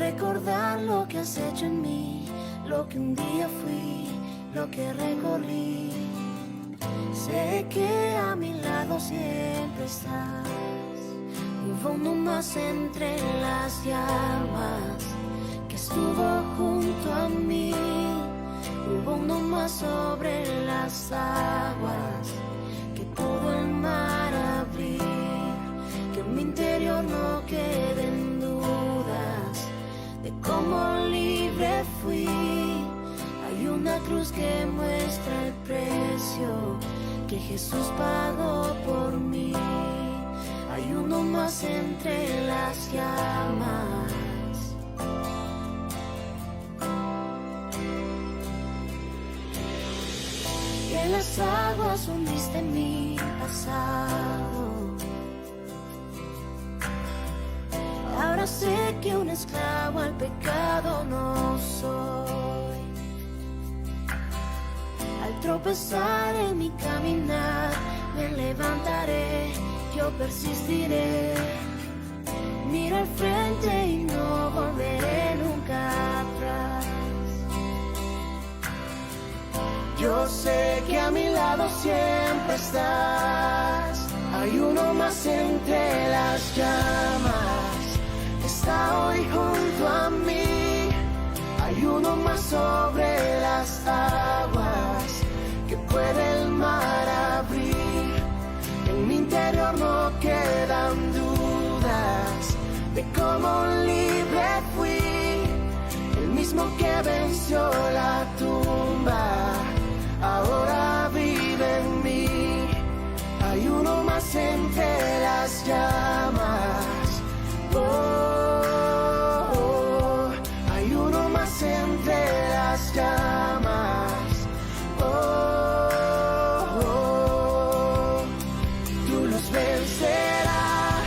recordar lo que has hecho en mí, lo que un día fui, lo que recorrí. Sé que a mi lado siempre estás. Hubo uno más entre las llamas que estuvo junto a mí. Hubo uno más sobre las aguas que pudo el mar abrir. Que en mi interior no queden dudas de cómo libre fui. Hay una cruz que muestra el precio que Jesús pagó por mí. Hay uno más entre las llamas. Y en las aguas hundiste mi pasado. Ahora sé que un esclavo al pecado no soy. Al tropezar en mi caminar, me levantaré, yo persistiré. Miro al frente y no volveré nunca atrás. Yo sé que a mi lado siempre estás. Hay uno más entre las llamas. Está hoy junto a mí. Hay uno más sobre las aguas que puede el mar abrir. En mi interior no quedan dudas de cómo libre fui. El mismo que venció la tumba ahora vive en mí. Hay uno más entre las llamas. Oh, oh, hay uno más entre las llamas. Oh, oh, tú los vencerás.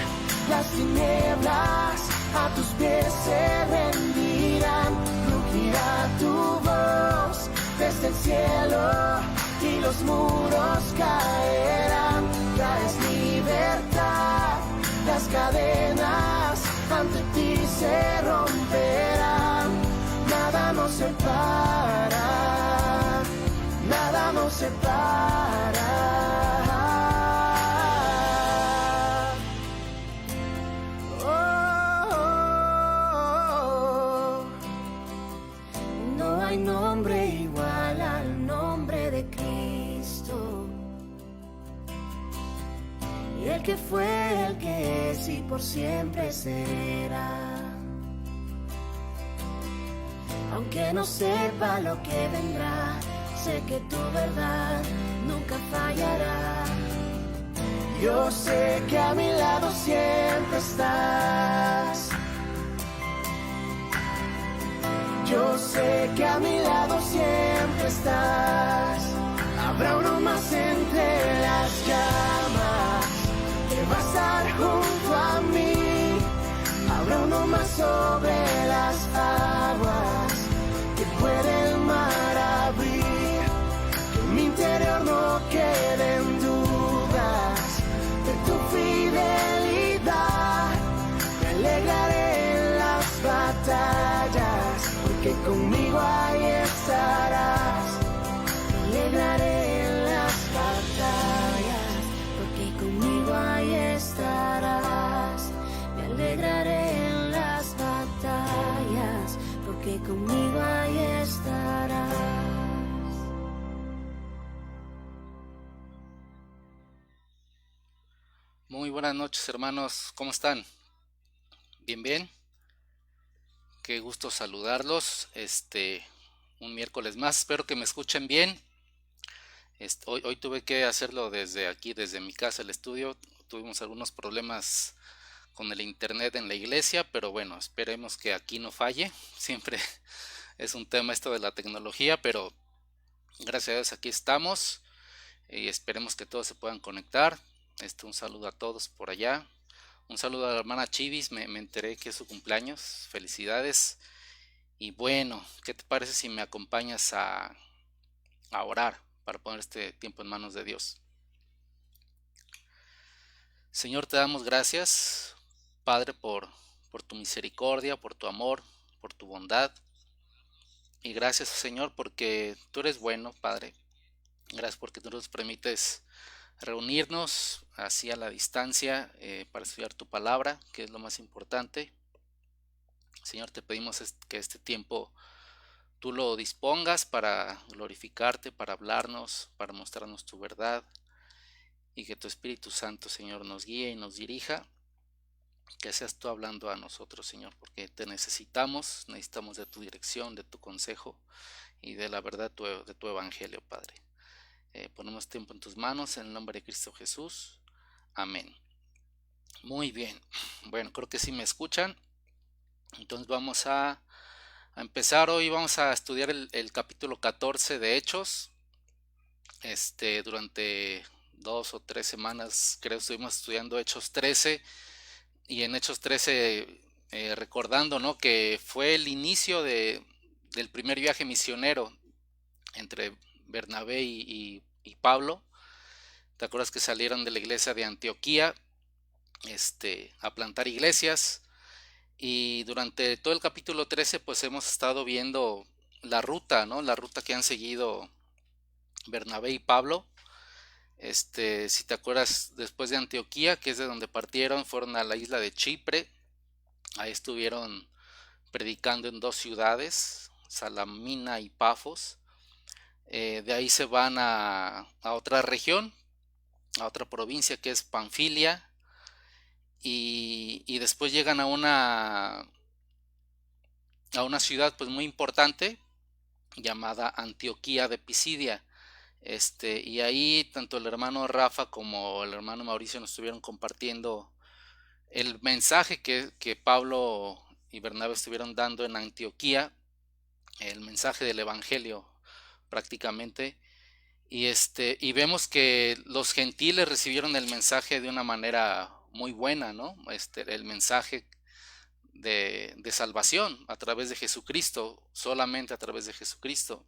Las tinieblas a tus pies se rendirán. Rugirá tu voz desde el cielo y los muros caerán. Ya es libertad, las cadenas ante ti se romperán. Nada nos separa, nada nos separa. Oh, no hay nombre igual al nombre de Cristo. Y el que fue, el que es y por siempre será. Aunque no sepa lo que vendrá, sé que tu verdad nunca fallará. Yo sé que a mi lado siempre estás. Yo sé que a mi lado siempre estás. Habrá uno más entre las llamas que va a estar junto a mí. Habrá uno más sobre las aguas que puede el mar abrir. Que en mi interior no queden dudas de tu fidelidad. Me alegraré en las batallas, porque conmigo ahí estarás. Me alegraré en las batallas, porque conmigo ahí estarás. Me alegraré en las batallas, porque conmigo ahí estarás. Muy buenas noches, hermanos, ¿cómo están? Bien, bien. Qué gusto saludarlos. Un miércoles más. Espero que me escuchen bien. Hoy tuve que hacerlo desde aquí, desde mi casa, el estudio. Tuvimos algunos problemas con el internet en la iglesia, pero bueno, esperemos que aquí no falle. Siempre es un tema esto de la tecnología, pero gracias a Dios aquí estamos y esperemos que todos se puedan conectar. Un saludo a todos por allá. Un saludo a la hermana Chivis, me enteré que es su cumpleaños. Felicidades. Y bueno, ¿qué te parece si me acompañas a orar para poner este tiempo en manos de Dios? Señor, te damos gracias, Padre, por tu misericordia, por tu amor, por tu bondad. Y gracias, Señor, porque tú eres bueno, Padre. Gracias porque tú nos permites reunirnos así a la distancia para estudiar tu palabra, que es lo más importante. Señor, te pedimos que este tiempo tú lo dispongas para glorificarte, para hablarnos, para mostrarnos tu verdad, y que tu Espíritu Santo, Señor, nos guíe y nos dirija. Que seas tú hablando a nosotros, Señor, porque te necesitamos de tu dirección, de tu consejo y de la verdad de tu evangelio, Padre. Ponemos tiempo en tus manos, en el nombre de Cristo Jesús. Amén. Muy bien. Bueno, creo que sí me escuchan. Entonces vamos a empezar hoy. Vamos a estudiar el capítulo 14 de Hechos. Durante 2 o 3 semanas, creo, estuvimos estudiando Hechos 13. Y en Hechos 13, recordando, ¿no?, que fue el inicio del primer viaje misionero entre Bernabé y Pablo. ¿Te acuerdas que salieron de la iglesia de Antioquía a plantar iglesias? Y durante todo el capítulo 13 pues hemos estado viendo la ruta, ¿no? La ruta que han seguido Bernabé y Pablo. Si te acuerdas, después de Antioquía, que es de donde partieron, fueron a la isla de Chipre. Ahí estuvieron predicando en 2 ciudades, Salamina y Pafos. De ahí se van a otra región, a otra provincia que es Panfilia, y después llegan a una ciudad pues muy importante llamada Antioquía de Pisidia. Y ahí tanto el hermano Rafa como el hermano Mauricio nos estuvieron compartiendo el mensaje que Pablo y Bernabé estuvieron dando en Antioquía, el mensaje del evangelio prácticamente. Y vemos que los gentiles recibieron el mensaje de una manera muy buena, ¿no? El mensaje de salvación a través de Jesucristo, solamente a través de Jesucristo.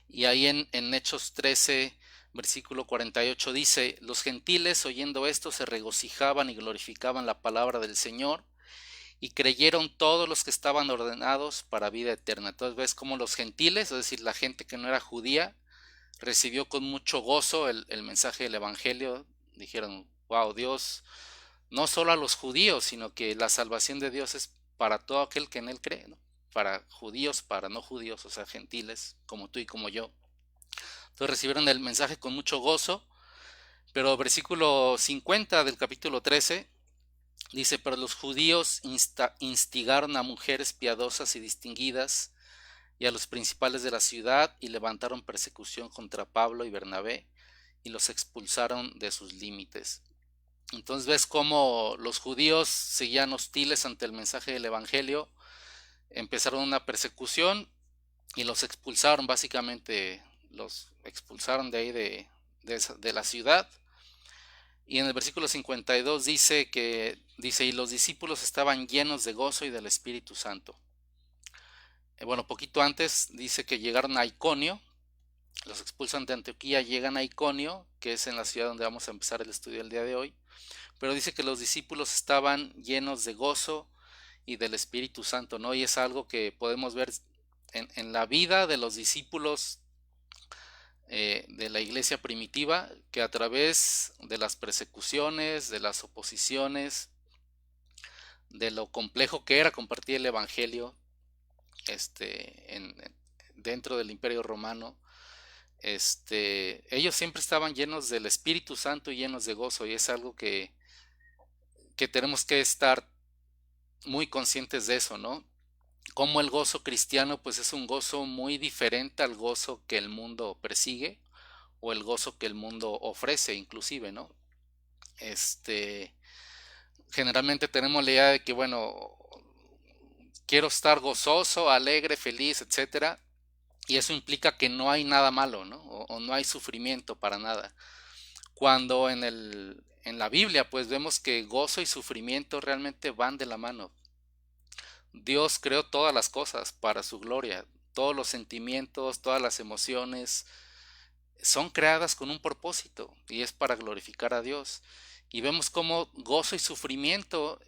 Y ahí en Hechos 13, versículo 48 dice: los gentiles, oyendo esto, se regocijaban y glorificaban la palabra del Señor, y creyeron todos los que estaban ordenados para vida eterna. Entonces ves cómo los gentiles, es decir, la gente que no era judía, recibió con mucho gozo el mensaje del evangelio. Dijeron: wow, Dios, no solo a los judíos, sino que la salvación de Dios es para todo aquel que en él cree, ¿no? Para judíos, para no judíos, o sea, gentiles, como tú y como yo. Entonces recibieron el mensaje con mucho gozo. Pero versículo 50 del capítulo 13 dice: pero los judíos instigaron a mujeres piadosas y distinguidas y a los principales de la ciudad, y levantaron persecución contra Pablo y Bernabé, y los expulsaron de sus límites. Entonces ves cómo los judíos seguían hostiles ante el mensaje del evangelio, empezaron una persecución y los expulsaron, básicamente los expulsaron de ahí de la ciudad. Y en el versículo 52 dice: y los discípulos estaban llenos de gozo y del Espíritu Santo. Bueno, poquito antes dice que llegaron a Iconio, los expulsan de Antioquía, llegan a Iconio, que es en la ciudad donde vamos a empezar el estudio el día de hoy. Pero dice que los discípulos estaban llenos de gozo y del Espíritu Santo, ¿no? Y es algo que podemos ver en la vida de los discípulos de la iglesia primitiva, que a través de las persecuciones, de las oposiciones, de lo complejo que era compartir el evangelio dentro del Imperio Romano, ellos siempre estaban llenos del Espíritu Santo y llenos de gozo, y es algo que tenemos que estar muy conscientes de eso, ¿no? Como el gozo cristiano pues es un gozo muy diferente al gozo que el mundo persigue, o el gozo que el mundo ofrece inclusive, ¿no? Generalmente tenemos la idea de que, bueno, quiero estar gozoso, alegre, feliz, etcétera, y eso implica que no hay nada malo, ¿no? O no hay sufrimiento para nada. Cuando en la Biblia pues vemos que gozo y sufrimiento realmente van de la mano. Dios creó todas las cosas para su gloria. Todos los sentimientos, todas las emociones son creadas con un propósito, y es para glorificar a Dios. Y vemos cómo gozo y sufrimiento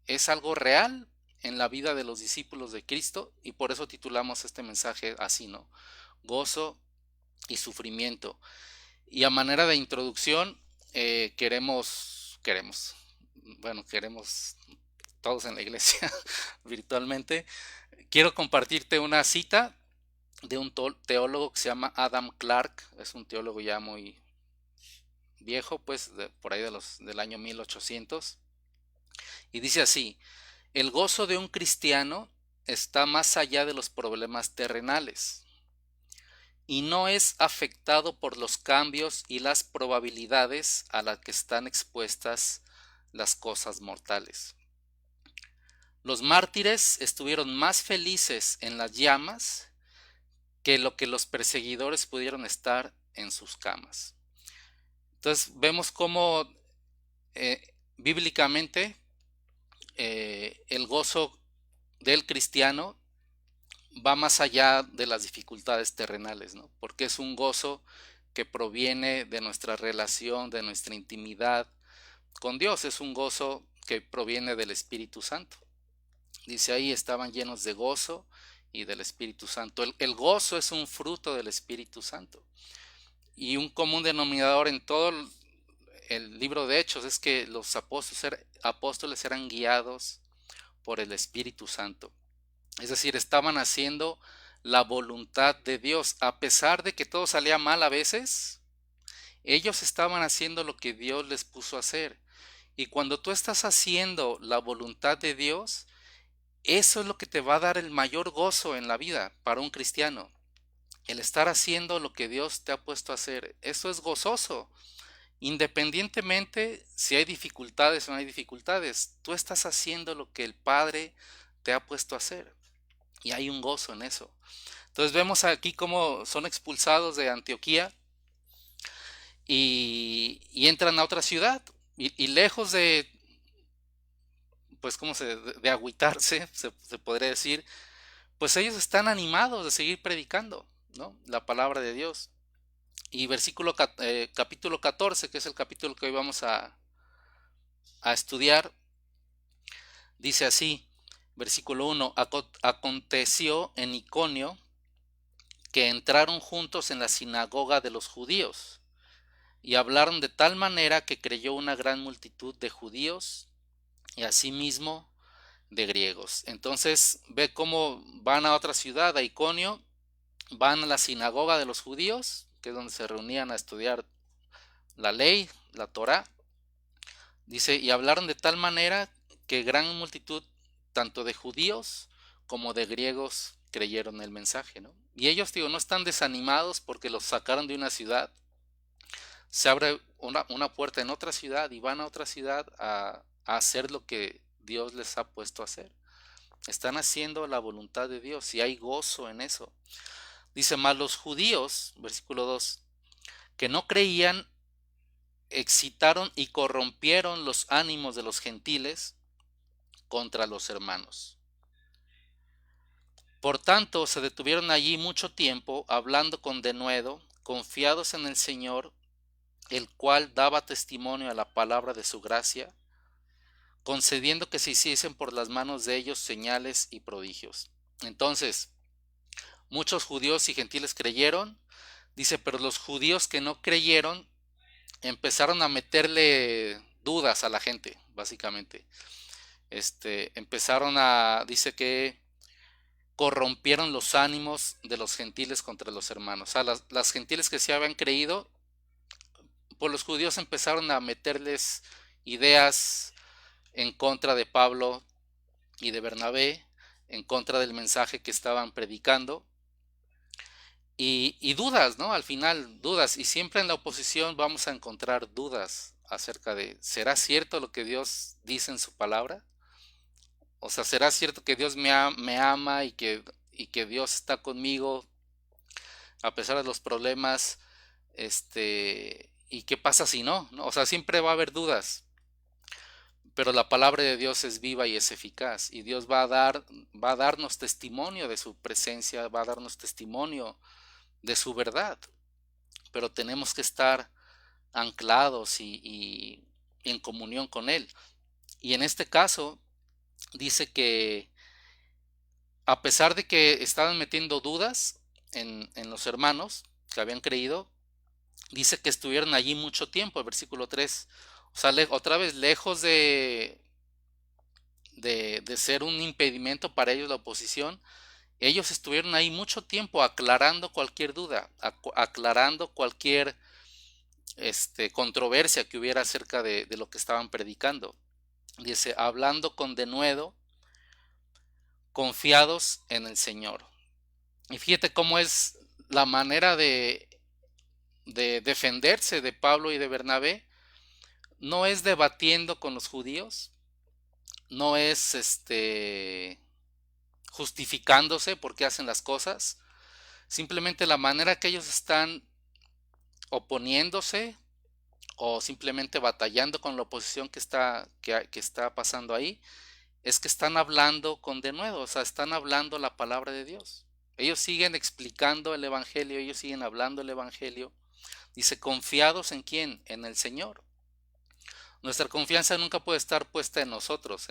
es algo real en la vida de los discípulos de Cristo, y por eso titulamos este mensaje así, ¿no? Gozo y sufrimiento. Y a manera de introducción, queremos todos en la iglesia virtualmente. Quiero compartirte una cita de un teólogo que se llama Adam Clarke. Es un teólogo ya muy viejo, pues por ahí del año 1800. Y dice así: el gozo de un cristiano está más allá de los problemas terrenales y no es afectado por los cambios y las probabilidades a las que están expuestas las cosas mortales. Los mártires estuvieron más felices en las llamas que lo que los perseguidores pudieron estar en sus camas. Entonces vemos cómo bíblicamente el gozo del cristiano va más allá de las dificultades terrenales, ¿no? Porque es un gozo que proviene de nuestra relación, de nuestra intimidad con Dios. Es un gozo que proviene del Espíritu Santo. Dice ahí, estaban llenos de gozo y del Espíritu Santo. El gozo es un fruto del Espíritu Santo. Y un común denominador en todo el libro de Hechos es que los apóstoles eran guiados por el Espíritu Santo. Es decir, estaban haciendo la voluntad de Dios. A pesar de que todo salía mal a veces, ellos estaban haciendo lo que Dios les puso a hacer. Y cuando tú estás haciendo la voluntad de Dios, eso es lo que te va a dar el mayor gozo en la vida para un cristiano. El estar haciendo lo que Dios te ha puesto a hacer. Eso es gozoso. Independientemente si hay dificultades o no hay dificultades, tú estás haciendo lo que el Padre te ha puesto a hacer. Y hay un gozo en eso. Entonces vemos aquí cómo son expulsados de Antioquía y entran a otra ciudad. Y lejos de, pues, de agüitarse, se podría decir, pues ellos están animados de seguir predicando, ¿no? La palabra de Dios. Y capítulo 14, que es el capítulo que hoy vamos a estudiar, dice así, versículo 1: aconteció en Iconio que entraron juntos en la sinagoga de los judíos y hablaron de tal manera que creyó una gran multitud de judíos y asimismo de griegos. Entonces ve cómo van a otra ciudad, a Iconio, van a la sinagoga de los judíos, que es donde se reunían a estudiar la ley, la Torá. Dice, y hablaron de tal manera que gran multitud, tanto de judíos como de griegos, creyeron el mensaje, ¿no? Y ellos, digo, no están desanimados porque los sacaron de una ciudad. Se abre una puerta en otra ciudad y van a otra ciudad a hacer lo que Dios les ha puesto a hacer. Están haciendo la voluntad de Dios y hay gozo en eso. Dice, más los judíos, versículo 2, que no creían, excitaron y corrompieron los ánimos de los gentiles contra los hermanos. Por tanto, se detuvieron allí mucho tiempo, hablando con denuedo, confiados en el Señor, el cual daba testimonio a la palabra de su gracia, concediendo que se hiciesen por las manos de ellos señales y prodigios. Entonces, muchos judíos y gentiles creyeron, dice, pero los judíos que no creyeron empezaron a meterle dudas a la gente, básicamente. Dice que corrompieron los ánimos de los gentiles contra los hermanos. O sea, las gentiles que se habían creído, pues los judíos empezaron a meterles ideas en contra de Pablo y de Bernabé, en contra del mensaje que estaban predicando. Y dudas, ¿no? Al final, dudas. Y siempre en la oposición vamos a encontrar dudas acerca de, ¿será cierto lo que Dios dice en su palabra? O sea, ¿será cierto que Dios me ama y que Dios está conmigo a pesar de los problemas? ¿Y qué pasa si no? ¿No? O sea, siempre va a haber dudas. Pero la palabra de Dios es viva y es eficaz. Y Dios va a darnos testimonio de su presencia, va a darnos testimonio de su verdad. Pero tenemos que estar anclados y en comunión con Él. Y en este caso dice que a pesar de que estaban metiendo dudas en los hermanos que habían creído, dice que estuvieron allí mucho tiempo, el versículo 3. O sea, otra vez, lejos de ser un impedimento para ellos la oposición, ellos estuvieron ahí mucho tiempo aclarando cualquier duda, aclarando cualquier controversia que hubiera acerca de lo que estaban predicando. Dice, hablando con denuedo, confiados en el Señor. Y fíjate cómo es la manera de defenderse de Pablo y de Bernabé. No es debatiendo con los judíos, no es justificándose por qué hacen las cosas, simplemente la manera que ellos están oponiéndose o simplemente batallando con la oposición que está pasando ahí, es que están hablando con denuedo, o sea, están hablando la palabra de Dios. Ellos siguen explicando el Evangelio, ellos siguen hablando el Evangelio. Dice, confiados en quién, en el Señor. Nuestra confianza nunca puede estar puesta en nosotros,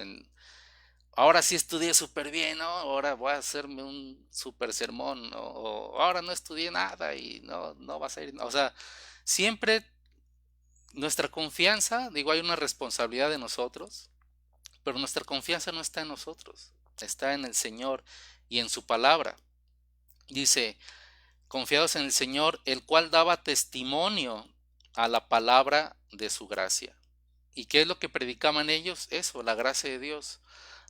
ahora sí estudié súper bien, ¿no? Ahora voy a hacerme un súper sermón, ¿no? O ahora no estudié nada y no vas a ir. O sea, siempre nuestra confianza, digo, hay una responsabilidad de nosotros, pero nuestra confianza no está en nosotros, está en el Señor y en su palabra. Dice, confiados en el Señor, el cual daba testimonio a la palabra de su gracia. ¿Y qué es lo que predicaban ellos? Eso, la gracia de Dios.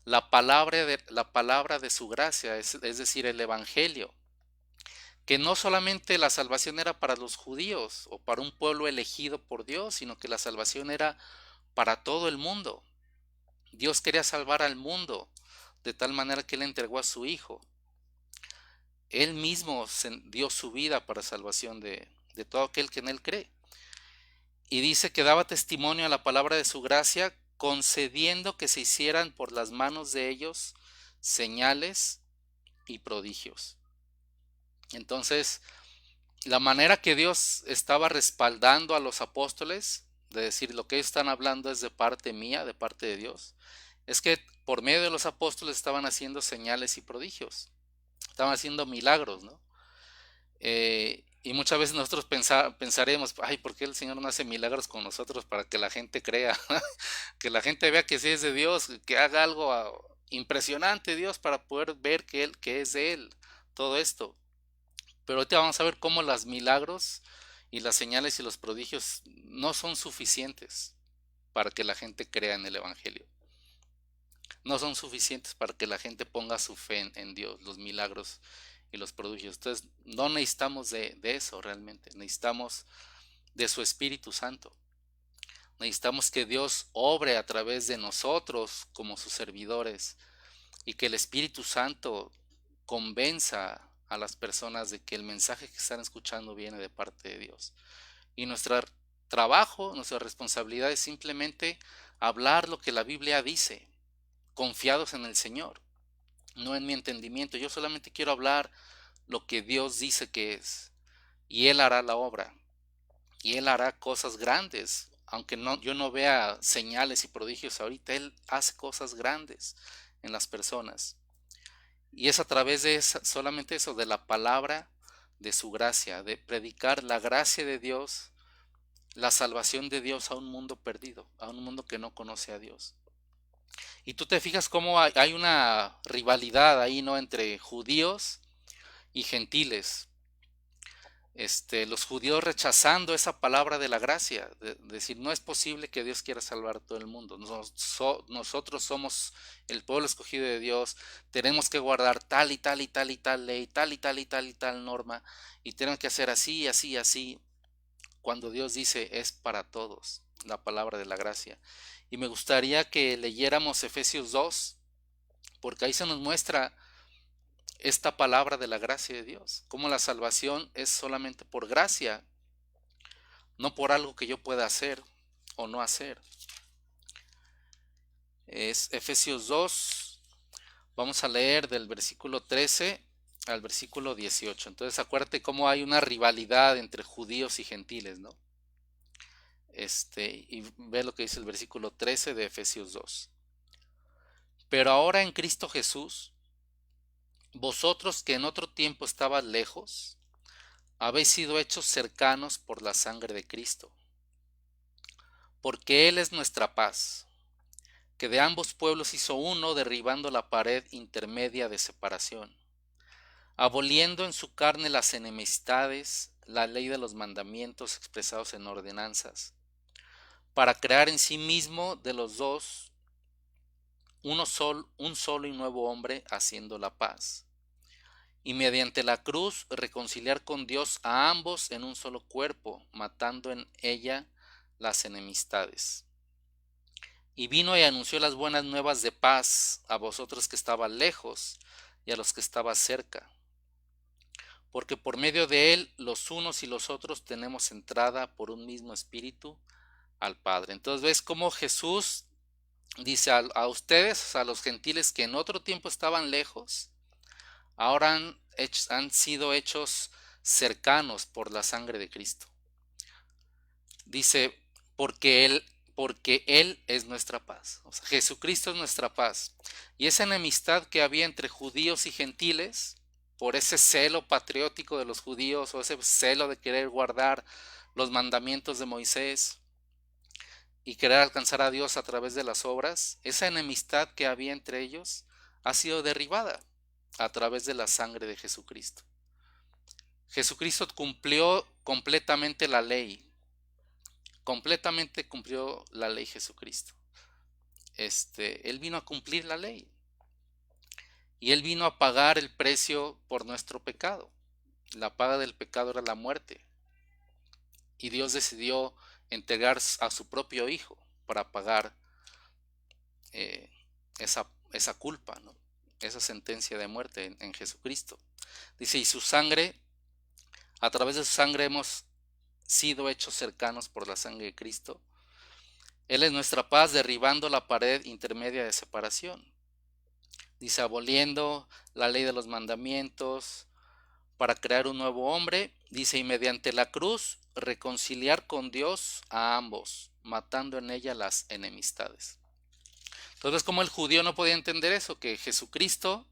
La palabra de su gracia, es decir, el Evangelio, que no solamente la salvación era para los judíos o para un pueblo elegido por Dios, sino que la salvación era para todo el mundo. Dios quería salvar al mundo de tal manera que Él entregó a su Hijo. Él mismo dio su vida para salvación de todo aquel que en Él cree. Y dice que daba testimonio a la palabra de su gracia, concediendo que se hicieran por las manos de ellos señales y prodigios. Entonces, la manera que Dios estaba respaldando a los apóstoles, de decir lo que ellos están hablando es de parte mía, de parte de Dios, es que por medio de los apóstoles estaban haciendo señales y prodigios, estaban haciendo milagros, ¿no? Y muchas veces nosotros pensaremos, ay, ¿por qué el Señor no hace milagros con nosotros para que la gente crea? Que la gente vea que sí es de Dios, que haga algo impresionante Dios para poder ver que es de Él, todo esto. Pero ahorita vamos a ver cómo los milagros y las señales y los prodigios no son suficientes para que la gente crea en el Evangelio. No son suficientes para que la gente ponga su fe en Dios, los milagros y los prodigios. Entonces, no necesitamos de eso realmente. Necesitamos de su Espíritu Santo. Necesitamos que Dios obre a través de nosotros como sus servidores y que el Espíritu Santo convenza a las personas de que el mensaje que están escuchando viene de parte de Dios. Y nuestro trabajo, nuestra responsabilidad es simplemente hablar lo que la Biblia dice, confiados en el Señor, no en mi entendimiento. Yo solamente quiero hablar lo que Dios dice que es, y Él hará la obra, y Él hará cosas grandes. Aunque yo no vea señales y prodigios ahorita, Él hace cosas grandes en las personas. Y es a través de solamente eso, de la palabra de su gracia, de predicar la gracia de Dios, la salvación de Dios a un mundo perdido, a un mundo que no conoce a Dios. Y tú te fijas cómo hay una rivalidad ahí, ¿no? Entre judíos y gentiles. Los judíos rechazando esa palabra de la gracia, de decir, no es posible que Dios quiera salvar a todo el mundo. Nosotros somos el pueblo escogido de Dios, tenemos que guardar tal y tal y tal y tal ley, tal y tal y tal y tal norma, y tenemos que hacer así, así, así, cuando Dios dice es para todos, la palabra de la gracia. Y me gustaría que leyéramos Efesios 2, porque ahí se nos muestra esta palabra de la gracia de Dios, cómo la salvación es solamente por gracia, no por algo que yo pueda hacer o no hacer. Es Efesios 2, vamos a leer del versículo 13 al versículo 18. Entonces acuérdate cómo hay una rivalidad entre judíos y gentiles, ¿no? Y ve lo que dice el versículo 13 de Efesios 2. Pero ahora en Cristo Jesús, vosotros que en otro tiempo estabais lejos, habéis sido hechos cercanos por la sangre de Cristo, porque Él es nuestra paz, que de ambos pueblos hizo uno, derribando la pared intermedia de separación, aboliendo en su carne las enemistades, la ley de los mandamientos expresados en ordenanzas, para crear en sí mismo de los dos un solo y nuevo hombre, haciendo la paz, y mediante la cruz reconciliar con Dios a ambos en un solo cuerpo, matando en ella las enemistades. Y vino y anunció las buenas nuevas de paz a vosotros que estaban lejos y a los que estaban cerca, porque por medio de él los unos y los otros tenemos entrada por un mismo espíritu al Padre. Entonces ves cómo Jesús dice a ustedes, a los gentiles que en otro tiempo estaban lejos, ahora han sido hechos cercanos por la sangre de Cristo. Dice, porque Él es nuestra paz. O sea, Jesucristo es nuestra paz. Y esa enemistad que había entre judíos y gentiles, por ese celo patriótico de los judíos o ese celo de querer guardar los mandamientos de Moisés y querer alcanzar a Dios a través de las obras, esa enemistad que había entre ellos ha sido derribada a través de la sangre de Jesucristo. Jesucristo cumplió completamente la ley. Completamente cumplió la ley Jesucristo. Él vino a cumplir la ley. Y Él vino a pagar el precio por nuestro pecado. La paga del pecado era la muerte. Y Dios decidió entregar a su propio Hijo para pagar eh, esa culpa, ¿no? Esa sentencia de muerte en Jesucristo. Dice, y su sangre, a través de su sangre hemos sido hechos cercanos por la sangre de Cristo. Él es nuestra paz, derribando la pared intermedia de separación. Dice, aboliendo la ley de los mandamientos para crear un nuevo hombre. Dice, y mediante la cruz reconciliar con Dios a ambos, matando en ella las enemistades. Entonces, como el judío no podía entender eso, que Jesucristo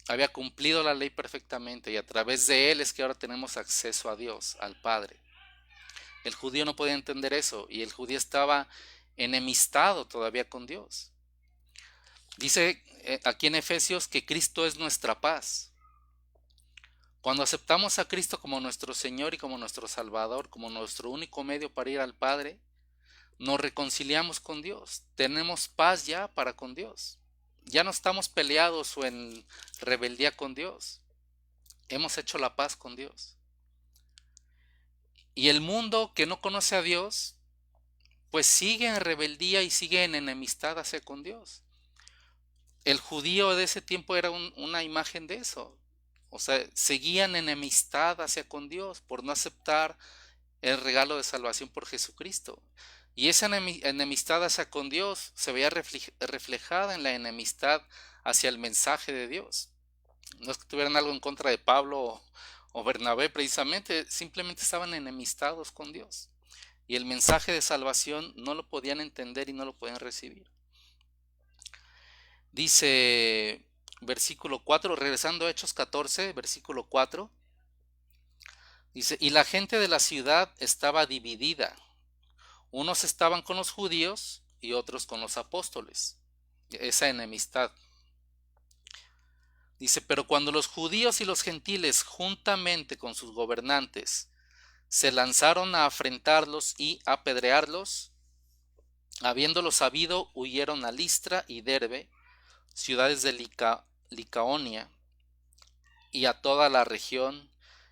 había cumplido la ley perfectamente y a través de él es que ahora tenemos acceso a Dios, al Padre. El judío no podía entender eso y el judío estaba enemistado todavía con Dios. Dice aquí en Efesios que Cristo es nuestra paz. Cuando aceptamos a Cristo como nuestro Señor y como nuestro Salvador, como nuestro único medio para ir al Padre, nos reconciliamos con Dios. Tenemos paz ya para con Dios. Ya no estamos peleados o en rebeldía con Dios. Hemos hecho la paz con Dios. Y el mundo que no conoce a Dios, pues sigue en rebeldía y sigue en enemistad hacia con Dios. El judío de ese tiempo era una imagen de eso. O sea, seguían enemistad hacia con Dios por no aceptar el regalo de salvación por Jesucristo. Y esa enemistad hacia con Dios se veía reflejada en la enemistad hacia el mensaje de Dios. No es que tuvieran algo en contra de Pablo o Bernabé precisamente, simplemente estaban enemistados con Dios. Y el mensaje de salvación no lo podían entender y no lo podían recibir. Dice versículo 4, regresando a Hechos 14, versículo 4, dice, y la gente de la ciudad estaba dividida. Unos estaban con los judíos y otros con los apóstoles. Esa enemistad. Dice, pero cuando los judíos y los gentiles, juntamente con sus gobernantes, se lanzaron a afrentarlos y apedrearlos, habiéndolo sabido, huyeron a Listra y Derbe, ciudades de Licaonia, y a toda la región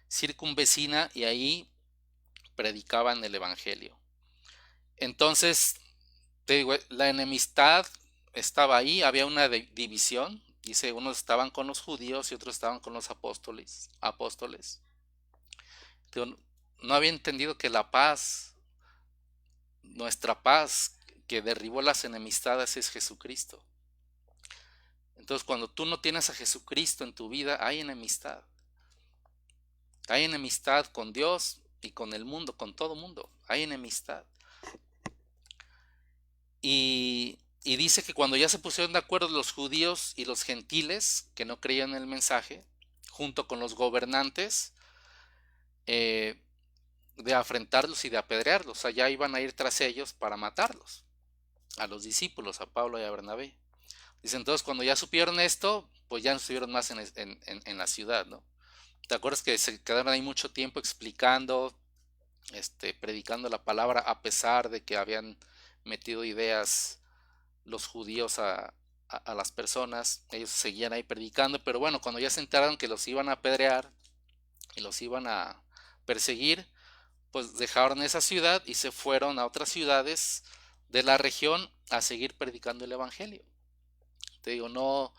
circunvecina, y ahí predicaban el evangelio. Entonces, te digo, la enemistad estaba ahí, había una división. Dice, unos estaban con los judíos y otros estaban con los apóstoles. No había entendido que la paz, nuestra paz, que derribó las enemistades, es Jesucristo. Entonces, cuando tú no tienes a Jesucristo en tu vida, hay enemistad. Hay enemistad con Dios y con el mundo, con todo mundo. Hay enemistad. Y Y dice que cuando ya se pusieron de acuerdo los judíos y los gentiles que no creían en el mensaje, junto con los gobernantes, eh, de afrentarlos y de apedrearlos, allá iban a ir tras ellos para matarlos, a los discípulos, a Pablo y a Bernabé. Dice, entonces cuando ya supieron esto, pues ya no estuvieron más en la ciudad, ¿no? ¿Te acuerdas que se quedaron ahí mucho tiempo explicando, predicando la palabra, a pesar de que habían metido ideas los judíos a las personas? Ellos seguían ahí predicando, pero bueno, cuando ya se enteraron que los iban a apedrear y los iban a perseguir, pues dejaron esa ciudad y se fueron a otras ciudades de la región a seguir predicando el evangelio. Te digo, no,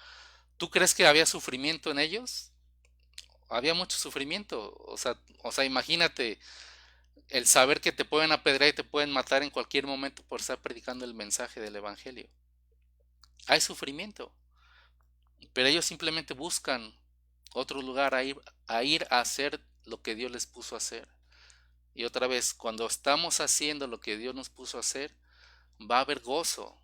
¿tú crees que había sufrimiento en ellos? Había mucho sufrimiento, o sea, imagínate el saber que te pueden apedrear y te pueden matar en cualquier momento por estar predicando el mensaje del evangelio. Hay sufrimiento, pero ellos simplemente buscan otro lugar a ir a hacer lo que Dios les puso a hacer. Y otra vez, cuando estamos haciendo lo que Dios nos puso a hacer, va a haber gozo.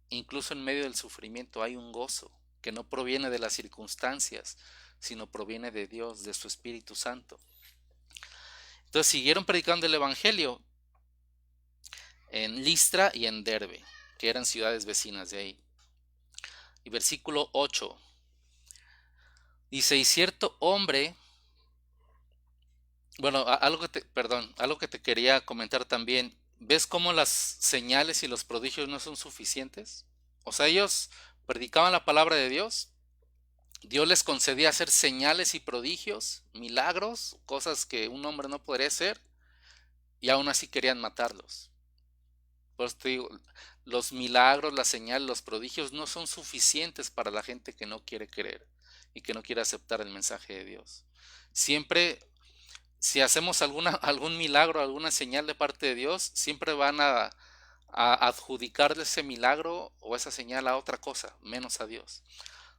Incluso en medio del sufrimiento hay un gozo que no proviene de las circunstancias, sino proviene de Dios, de su Espíritu Santo. Entonces siguieron predicando el Evangelio en Listra y en Derbe, que eran ciudades vecinas de ahí. Y versículo 8 dice, y cierto hombre, bueno, algo que te quería comentar también. ¿Ves cómo las señales y los prodigios no son suficientes? O sea, ellos predicaban la palabra de Dios. Dios les concedía hacer señales y prodigios, milagros, cosas que un hombre no podría hacer, y aún así querían matarlos. Por eso te digo, los milagros, las señales, los prodigios no son suficientes para la gente que no quiere creer y que no quiere aceptar el mensaje de Dios. Siempre, si hacemos algún milagro, alguna señal de parte de Dios, siempre van a adjudicarle ese milagro o esa señal a otra cosa, menos a Dios.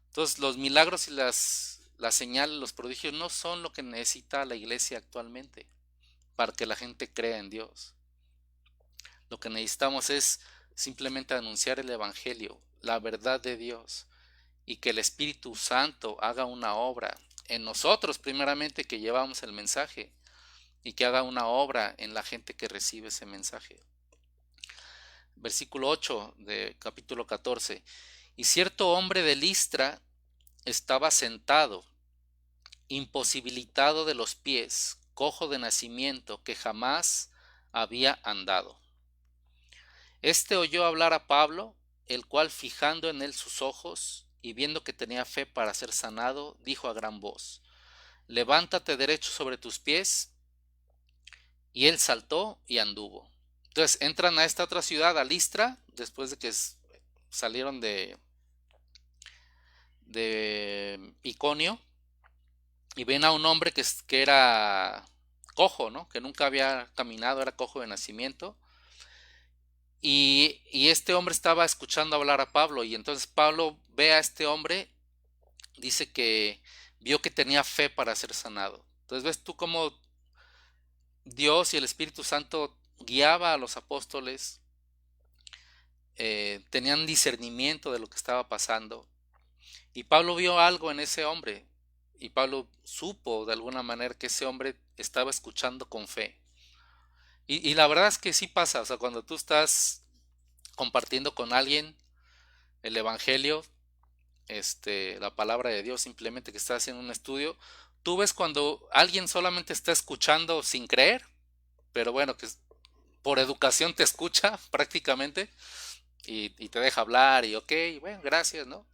Entonces, los milagros y las señales, los prodigios no son lo que necesita la iglesia actualmente para que la gente crea en Dios. Lo que necesitamos es simplemente anunciar el Evangelio, la verdad de Dios, y que el Espíritu Santo haga una obra en nosotros primeramente que llevamos el mensaje, y que haga una obra en la gente que recibe ese mensaje. Versículo 8 de capítulo 14. Y cierto hombre de Listra estaba sentado, imposibilitado de los pies, cojo de nacimiento, que jamás había andado. Este oyó hablar a Pablo, el cual, fijando en él sus ojos y viendo que tenía fe para ser sanado, dijo a gran voz, levántate derecho sobre tus pies. Y él saltó y anduvo. Entonces entran a esta otra ciudad, a Listra, después de que salieron de Iconio, y ven a un hombre que era cojo, ¿no? Que nunca había caminado, era cojo de nacimiento. Y este hombre estaba escuchando hablar a Pablo, y entonces Pablo ve a este hombre, dice que vio que tenía fe para ser sanado. Entonces ves tú cómo Dios y el Espíritu Santo guiaba a los apóstoles, tenían discernimiento de lo que estaba pasando. Y Pablo vio algo en ese hombre, y Pablo supo de alguna manera que ese hombre estaba escuchando con fe. Y la verdad es que sí pasa, o sea, cuando tú estás compartiendo con alguien el Evangelio, la palabra de Dios, simplemente que estás haciendo un estudio, tú ves cuando alguien solamente está escuchando sin creer, pero bueno, que por educación te escucha prácticamente, y te deja hablar y ok, bueno, gracias, ¿no?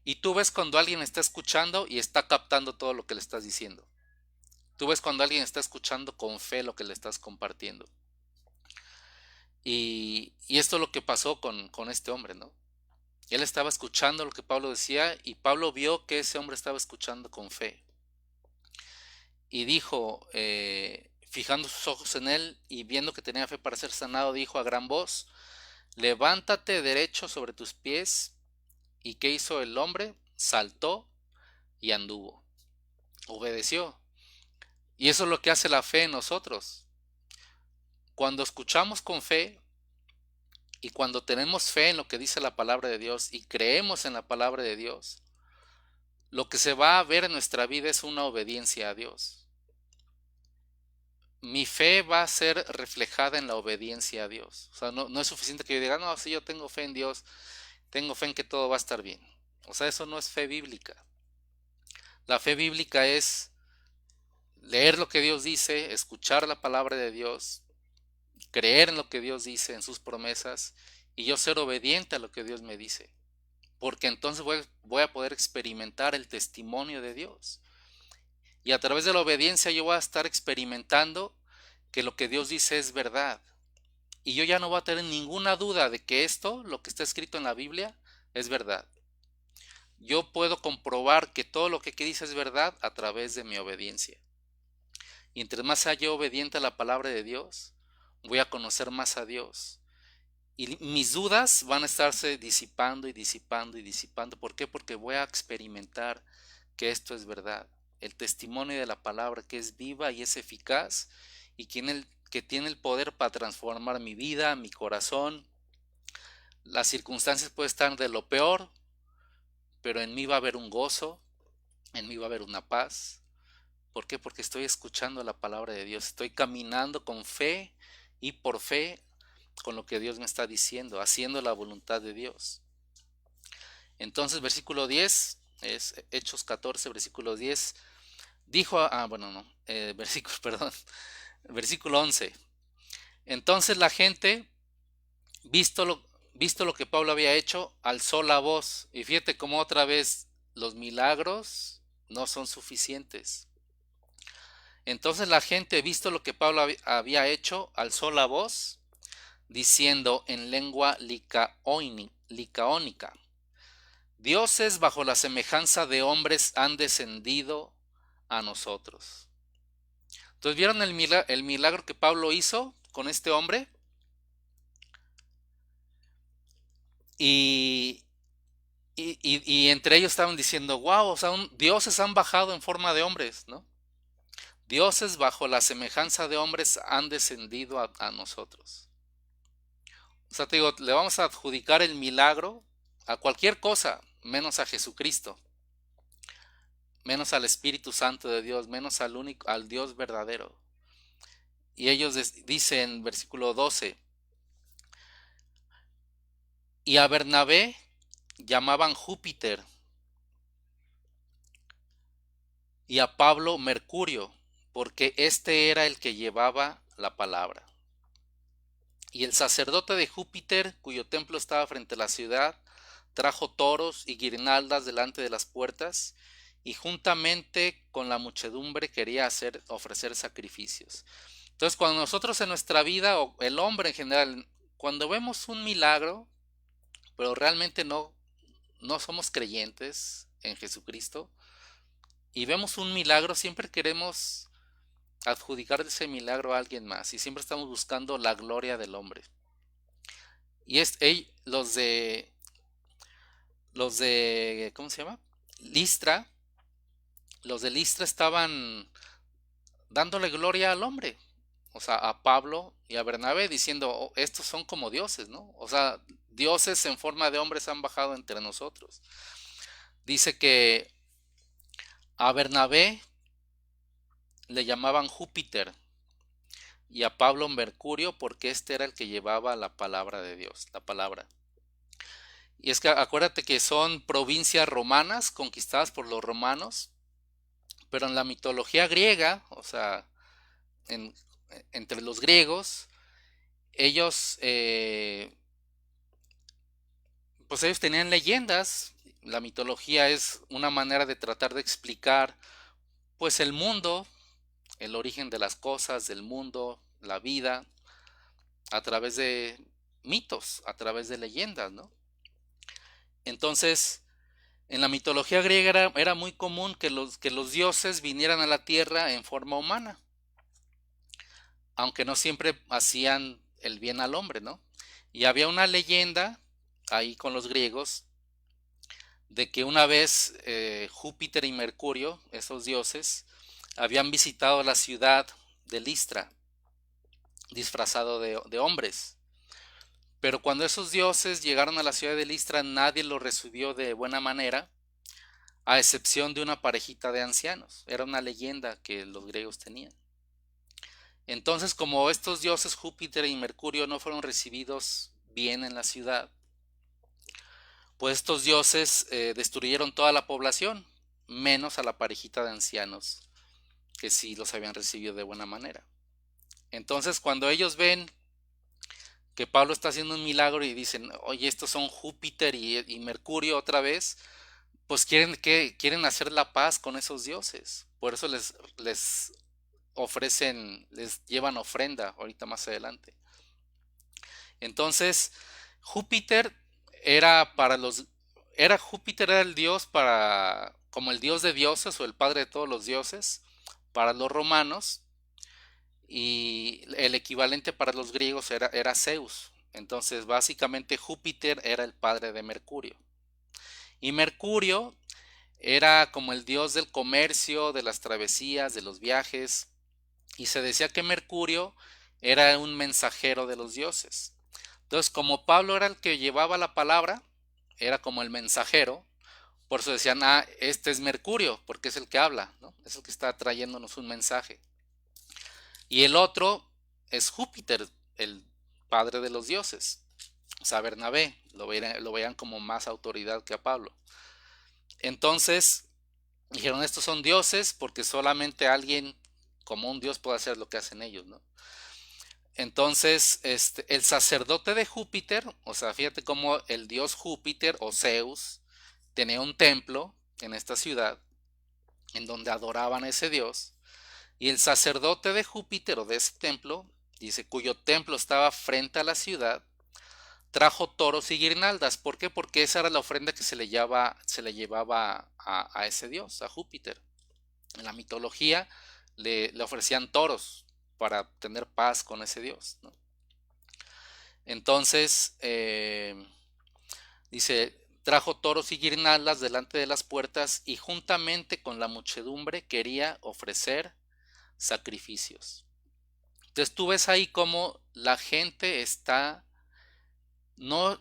Y tú ves cuando alguien está escuchando y está captando todo lo que le estás diciendo. Tú ves cuando alguien está escuchando con fe lo que le estás compartiendo. Y esto es lo que pasó con este hombre, ¿no? Él estaba escuchando lo que Pablo decía, y Pablo vio que ese hombre estaba escuchando con fe. Y dijo, fijando sus ojos en él y viendo que tenía fe para ser sanado, dijo a gran voz, levántate derecho sobre tus pies. ¿Y qué hizo el hombre? Saltó y anduvo. Obedeció. Y eso es lo que hace la fe en nosotros. Cuando escuchamos con fe, Y cuando tenemos fe en lo que dice la palabra de Dios y creemos en la palabra de Dios, lo que se va a ver en nuestra vida es una obediencia a Dios. Mi fe va a ser reflejada en la obediencia a Dios. O sea, no es suficiente que yo diga, no, si yo tengo fe en Dios, tengo fe en que todo va a estar bien. O sea, eso no es fe bíblica. La fe bíblica es leer lo que Dios dice, escuchar la palabra de Dios, creer en lo que Dios dice, en sus promesas, y yo ser obediente a lo que Dios me dice. Porque entonces voy a poder experimentar el testimonio de Dios. Y a través de la obediencia yo voy a estar experimentando que lo que Dios dice es verdad. Y yo ya no voy a tener ninguna duda de que esto, lo que está escrito en la Biblia, es verdad. Yo puedo comprobar que todo lo que aquí dice es verdad a través de mi obediencia. Y entre más sea yo obediente a la palabra de Dios, voy a conocer más a Dios. Y mis dudas van a estarse disipando y disipando y disipando. ¿Por qué? Porque voy a experimentar que esto es verdad. El testimonio de la palabra que es viva y es eficaz y que tiene el poder para transformar mi vida, mi corazón. Las circunstancias pueden estar de lo peor, pero en mí va a haber un gozo, en mí va a haber una paz. ¿Por qué? Porque estoy escuchando la palabra de Dios, estoy caminando con fe y por fe con lo que Dios me está diciendo, haciendo la voluntad de Dios. Entonces, versículo 10, es Hechos 14, versículo 10, dijo, versículo, perdón, versículo 11. Entonces la gente, visto lo que Pablo había hecho, alzó la voz. Y fíjate cómo otra vez los milagros no son suficientes. Entonces la gente, visto lo que Pablo había hecho, alzó la voz, diciendo en lengua licaónica, dioses bajo la semejanza de hombres han descendido a nosotros. Entonces, ¿vieron el milagro que Pablo hizo con este hombre? Y, y entre ellos estaban diciendo, wow, o sea, dioses han bajado en forma de hombres, ¿no? Dioses bajo la semejanza de hombres han descendido a nosotros. O sea, te digo, le vamos a adjudicar el milagro a cualquier cosa, menos a Jesucristo, menos al Espíritu Santo de Dios, menos al Dios verdadero. Y ellos dicen, versículo 12, y a Bernabé llamaban Júpiter y a Pablo Mercurio, porque este era el que llevaba la palabra. Y el sacerdote de Júpiter, cuyo templo estaba frente a la ciudad, trajo toros y guirnaldas delante de las puertas, y juntamente con la muchedumbre quería ofrecer sacrificios. Entonces, cuando nosotros en nuestra vida, o el hombre en general, cuando vemos un milagro, pero realmente no somos creyentes en Jesucristo, y vemos un milagro, siempre queremos adjudicar ese milagro a alguien más, y siempre estamos buscando la gloria del hombre. Y ¿cómo se llama? Listra, los de Listra estaban dándole gloria al hombre, o sea, a Pablo y a Bernabé, diciendo, "Oh, estos son como dioses, ¿no? O sea, dioses en forma de hombres han bajado entre nosotros." Dice que a Bernabé le llamaban Júpiter y a Pablo Mercurio porque este era el que llevaba la palabra de Dios, la palabra. Y es que acuérdate que son provincias romanas conquistadas por los romanos, pero en la mitología griega, o sea, en- entre los griegos, ellos, pues ellos tenían leyendas. La mitología es una manera de tratar de explicar, pues el mundo, el origen de las cosas, del mundo, la vida, a través de mitos, a través de leyendas, ¿no? Entonces, en la mitología griega era muy común que los dioses vinieran a la tierra en forma humana, aunque no siempre hacían el bien al hombre, ¿no? Y había una leyenda ahí con los griegos de que una vez Júpiter y Mercurio, esos dioses, habían visitado la ciudad de Listra disfrazado de hombres. Pero cuando esos dioses llegaron a la ciudad de Listra, nadie los recibió de buena manera, a excepción de una parejita de ancianos. Era una leyenda que los griegos tenían. Entonces, como estos dioses Júpiter y Mercurio no fueron recibidos bien en la ciudad, pues estos dioses destruyeron toda la población, menos a la parejita de ancianos, que sí los habían recibido de buena manera. Entonces, cuando ellos ven que Pablo está haciendo un milagro y dicen, oye, estos son Júpiter y Mercurio otra vez, pues quieren hacer la paz con esos dioses. Por eso les ofrecen, les llevan ofrenda ahorita más adelante. Entonces, Júpiter era para los, Júpiter era el dios para, como el dios de dioses o el padre de todos los dioses, para los romanos, y el equivalente para los griegos era Zeus. Entonces, básicamente Júpiter era el padre de Mercurio. Y Mercurio era como el dios del comercio, de las travesías, de los viajes, y se decía que Mercurio era un mensajero de los dioses. Entonces, como Pablo era el que llevaba la palabra, era como el mensajero, por eso decían, ah, este es Mercurio, porque es el que habla, ¿no? Es el que está trayéndonos un mensaje. Y el otro es Júpiter, el padre de los dioses. O sea, Bernabé, lo veían como más autoridad que a Pablo. Entonces, dijeron, estos son dioses porque solamente alguien como un dios puede hacer lo que hacen ellos, ¿no? Entonces, el sacerdote de Júpiter, o sea, fíjate cómo el dios Júpiter o Zeus tenía un templo en esta ciudad en donde adoraban a ese dios, y el sacerdote de Júpiter o de ese templo, dice, cuyo templo estaba frente a la ciudad, trajo toros y guirnaldas. ¿Por qué? Porque esa era la ofrenda que se le llevaba a ese dios, a Júpiter. En la mitología le ofrecían toros para tener paz con ese dios, ¿no? Entonces, dice, trajo toros y guirnaldas delante de las puertas y juntamente con la muchedumbre quería ofrecer sacrificios. Entonces tú ves ahí cómo la gente está, no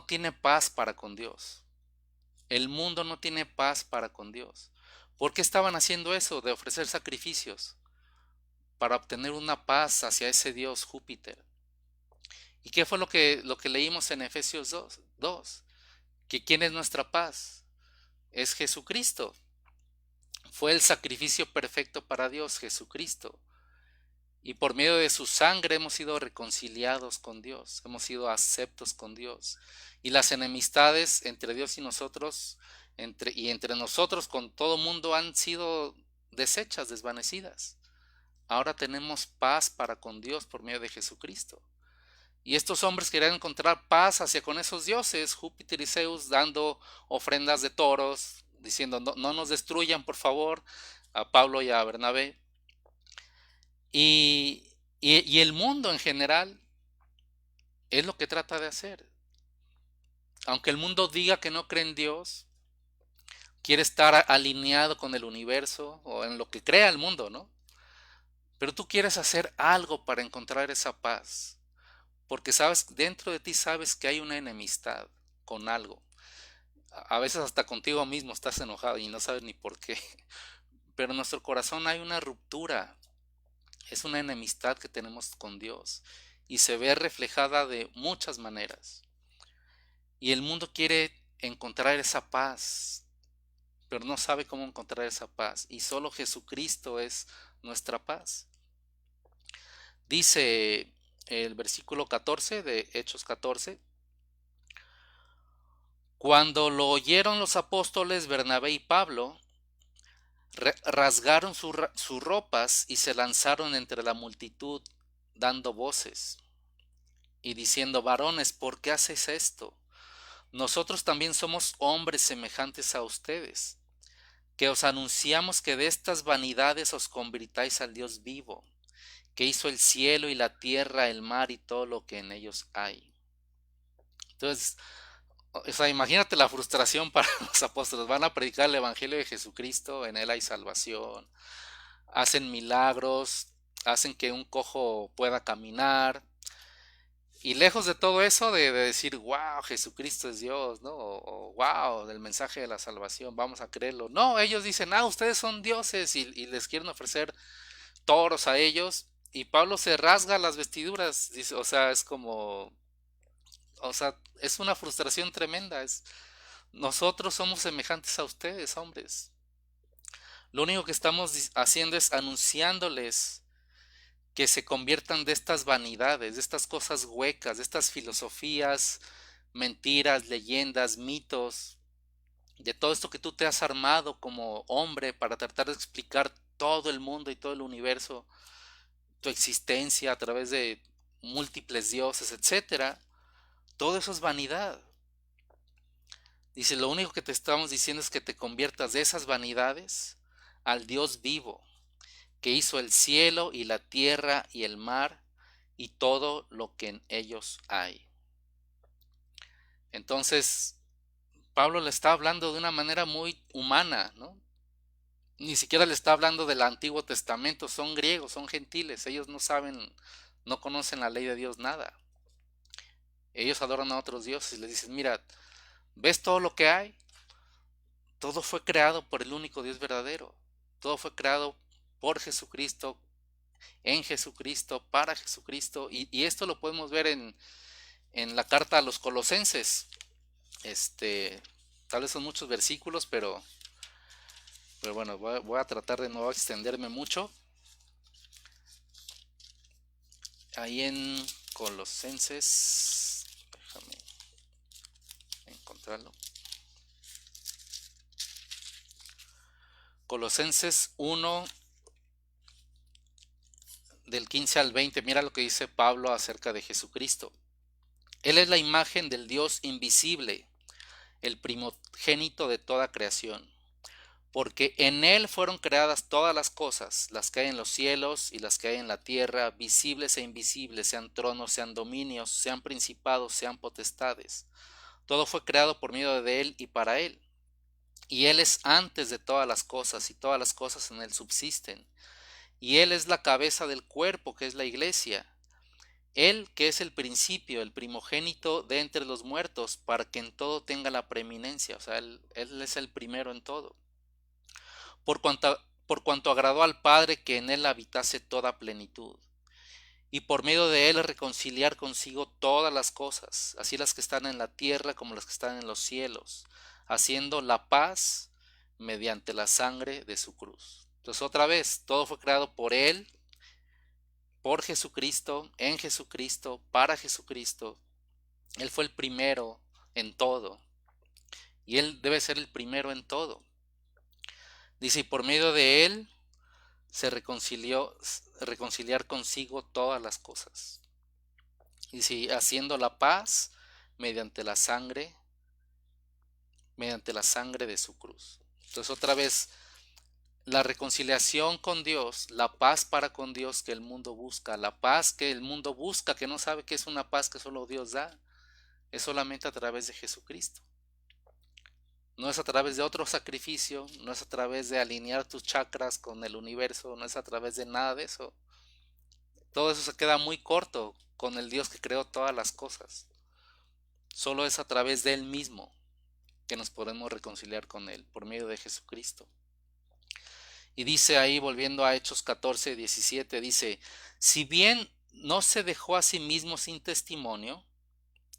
tiene paz para con Dios. El mundo no tiene paz para con Dios. ¿Por qué estaban haciendo eso de ofrecer sacrificios? Para obtener una paz hacia ese Dios Júpiter. ¿Y qué fue lo que leímos en Efesios 2? Que ¿quién es nuestra paz? Es Jesucristo. Fue el sacrificio perfecto para Dios, Jesucristo. Y por medio de su sangre hemos sido reconciliados con Dios, hemos sido aceptos con Dios. Y las enemistades entre Dios y nosotros, entre nosotros con todo mundo han sido deshechas, desvanecidas. Ahora tenemos paz para con Dios por medio de Jesucristo. Y estos hombres querían encontrar paz hacia con esos dioses, Júpiter y Zeus, dando ofrendas de toros, diciendo, no, no nos destruyan, por favor, a Pablo y a Bernabé. Y el mundo en general es lo que trata de hacer. Aunque el mundo diga que no cree en Dios, quiere estar alineado con el universo o en lo que crea el mundo, ¿no? Pero tú quieres hacer algo para encontrar esa paz. Porque sabes, dentro de ti sabes que hay una enemistad con algo. A veces hasta contigo mismo estás enojado y no sabes ni por qué. Pero en nuestro corazón hay una ruptura. Es una enemistad que tenemos con Dios. Y se ve reflejada de muchas maneras. Y el mundo quiere encontrar esa paz, pero no sabe cómo encontrar esa paz. Y solo Jesucristo es nuestra paz. Dice el versículo 14 de Hechos 14. Cuando lo oyeron los apóstoles Bernabé y Pablo, rasgaron sus ropas y se lanzaron entre la multitud, dando voces y diciendo, varones, ¿por qué hacéis esto? Nosotros también somos hombres semejantes a ustedes, que os anunciamos que de estas vanidades os convirtáis al Dios vivo, que hizo el cielo y la tierra, el mar y todo lo que en ellos hay. Entonces, o sea, imagínate la frustración para los apóstoles. Van a predicar el Evangelio de Jesucristo, en él hay salvación, hacen milagros, hacen que un cojo pueda caminar, Y lejos de todo eso, de decir, wow, Jesucristo es Dios, ¿no? O wow, del mensaje de la salvación, vamos a creerlo. No, ellos dicen, ustedes son dioses y les quieren ofrecer toros a ellos. Y Pablo se rasga las vestiduras, dice, o sea, es como, o sea, es una frustración tremenda. Nosotros somos semejantes a ustedes, hombres. Lo único que estamos haciendo es anunciándoles que se conviertan de estas vanidades, de estas cosas huecas, de estas filosofías, mentiras, leyendas, mitos, de todo esto que tú te has armado como hombre para tratar de explicar todo el mundo y todo el universo, tu existencia a través de múltiples dioses, etcétera. Todo eso es vanidad. Dice, lo único que te estamos diciendo es que te conviertas de esas vanidades al Dios vivo, que hizo el cielo y la tierra y el mar y todo lo que en ellos hay. Entonces, Pablo le está hablando de una manera muy humana, ¿no? Ni siquiera le está hablando del Antiguo Testamento, son griegos, son gentiles, ellos no saben, no conocen la ley de Dios nada. Ellos adoran a otros dioses y les dicen, mira, ¿ves todo lo que hay? Todo fue creado por el único Dios verdadero. Todo fue creado por Jesucristo, en Jesucristo, para Jesucristo. Y esto lo podemos ver en la carta a los Colosenses. Tal vez son muchos versículos, pero bueno, voy a tratar de no extenderme mucho. Ahí en Colosenses, déjame encontrarlo. Colosenses 1, del 15 al 20, mira lo que dice Pablo acerca de Jesucristo. Él es la imagen del Dios invisible, el primogénito de toda creación, porque en Él fueron creadas todas las cosas, las que hay en los cielos y las que hay en la tierra, visibles e invisibles, sean tronos, sean dominios, sean principados, sean potestades. Todo fue creado por medio de Él y para Él. Y Él es antes de todas las cosas, y todas las cosas en Él subsisten. Y Él es la cabeza del cuerpo, que es la iglesia. Él que es el principio, el primogénito de entre los muertos, para que en todo tenga la preeminencia. O sea, él es el primero en todo. Por cuanto agradó al Padre que en Él habitase toda plenitud. Y por medio de Él reconciliar consigo todas las cosas, así las que están en la tierra como las que están en los cielos, haciendo la paz mediante la sangre de su cruz. Entonces otra vez, todo fue creado por Él, por Jesucristo, en Jesucristo, para Jesucristo. Él fue el primero en todo. Y Él debe ser el primero en todo. Dice, y por medio de Él se reconciliar consigo todas las cosas. Dice, haciendo la paz mediante la sangre de su cruz. Entonces otra vez, la reconciliación con Dios, la paz para con Dios que el mundo busca, la paz que el mundo busca, que no sabe que es una paz que solo Dios da, es solamente a través de Jesucristo. No es a través de otro sacrificio, no es a través de alinear tus chakras con el universo, no es a través de nada de eso. Todo eso se queda muy corto con el Dios que creó todas las cosas. Solo es a través de Él mismo que nos podemos reconciliar con Él, por medio de Jesucristo. Y dice ahí, volviendo a Hechos 14, 17, dice, si bien no se dejó a sí mismo sin testimonio,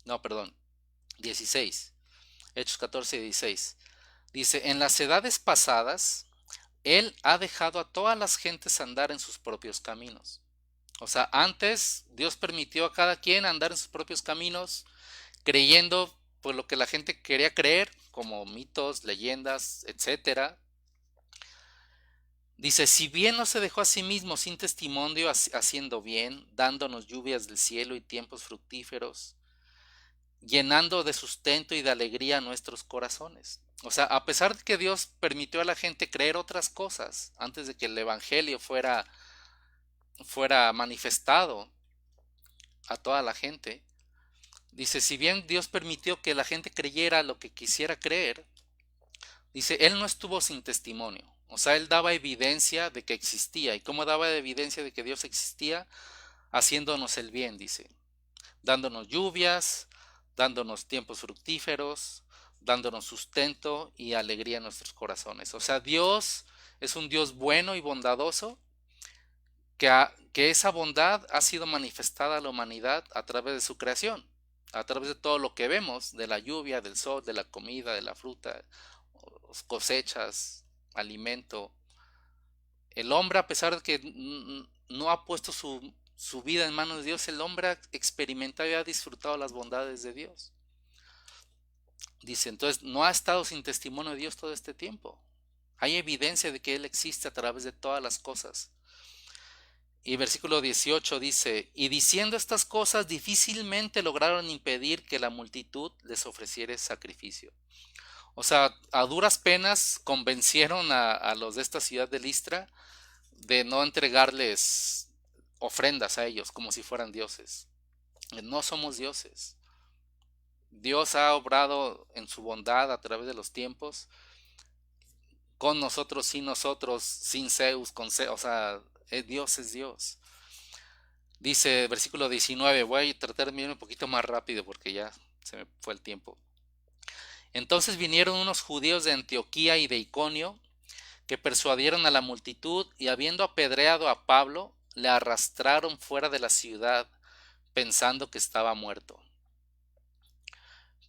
no, perdón, 16, Hechos 14, 16, dice, en las edades pasadas, Él ha dejado a todas las gentes andar en sus propios caminos. O sea, antes Dios permitió a cada quien andar en sus propios caminos, creyendo pues lo que la gente quería creer, como mitos, leyendas, etcétera. Dice, si bien no se dejó a sí mismo sin testimonio haciendo bien, dándonos lluvias del cielo y tiempos fructíferos, llenando de sustento y de alegría nuestros corazones. O sea, a pesar de que Dios permitió a la gente creer otras cosas antes de que el evangelio fuera manifestado a toda la gente, dice, si bien Dios permitió que la gente creyera lo que quisiera creer, dice, Él no estuvo sin testimonio. O sea, Él daba evidencia de que existía. ¿Y cómo daba evidencia de que Dios existía? Haciéndonos el bien, dice. dándonos lluvias, dándonos tiempos fructíferos, dándonos sustento y alegría en nuestros corazones. O sea, Dios es un Dios bueno y bondadoso, que esa bondad ha sido manifestada a la humanidad a través de su creación, a través de todo lo que vemos, de la lluvia, del sol, de la comida, de la fruta, cosechas, alimento. El hombre, a pesar de que no ha puesto su vida en manos de Dios, el hombre ha experimentado y ha disfrutado las bondades de Dios. Dice, entonces, no ha estado sin testimonio de Dios todo este tiempo. Hay evidencia de que Él existe a través de todas las cosas. Y versículo 18 dice, y diciendo estas cosas difícilmente lograron impedir que la multitud les ofreciera sacrificio. O sea, a duras penas convencieron a los de esta ciudad de Listra de no entregarles ofrendas a ellos como si fueran dioses. No somos dioses. Dios ha obrado en su bondad a través de los tiempos, con nosotros, sin nosotros, sin Zeus, con Zeus, o sea, Dios es Dios. Dice versículo 19, voy a tratar de ir un poquito más rápido porque ya se me fue el tiempo. Entonces vinieron unos judíos de Antioquía y de Iconio, que persuadieron a la multitud, y habiendo apedreado a Pablo, le arrastraron fuera de la ciudad, pensando que estaba muerto.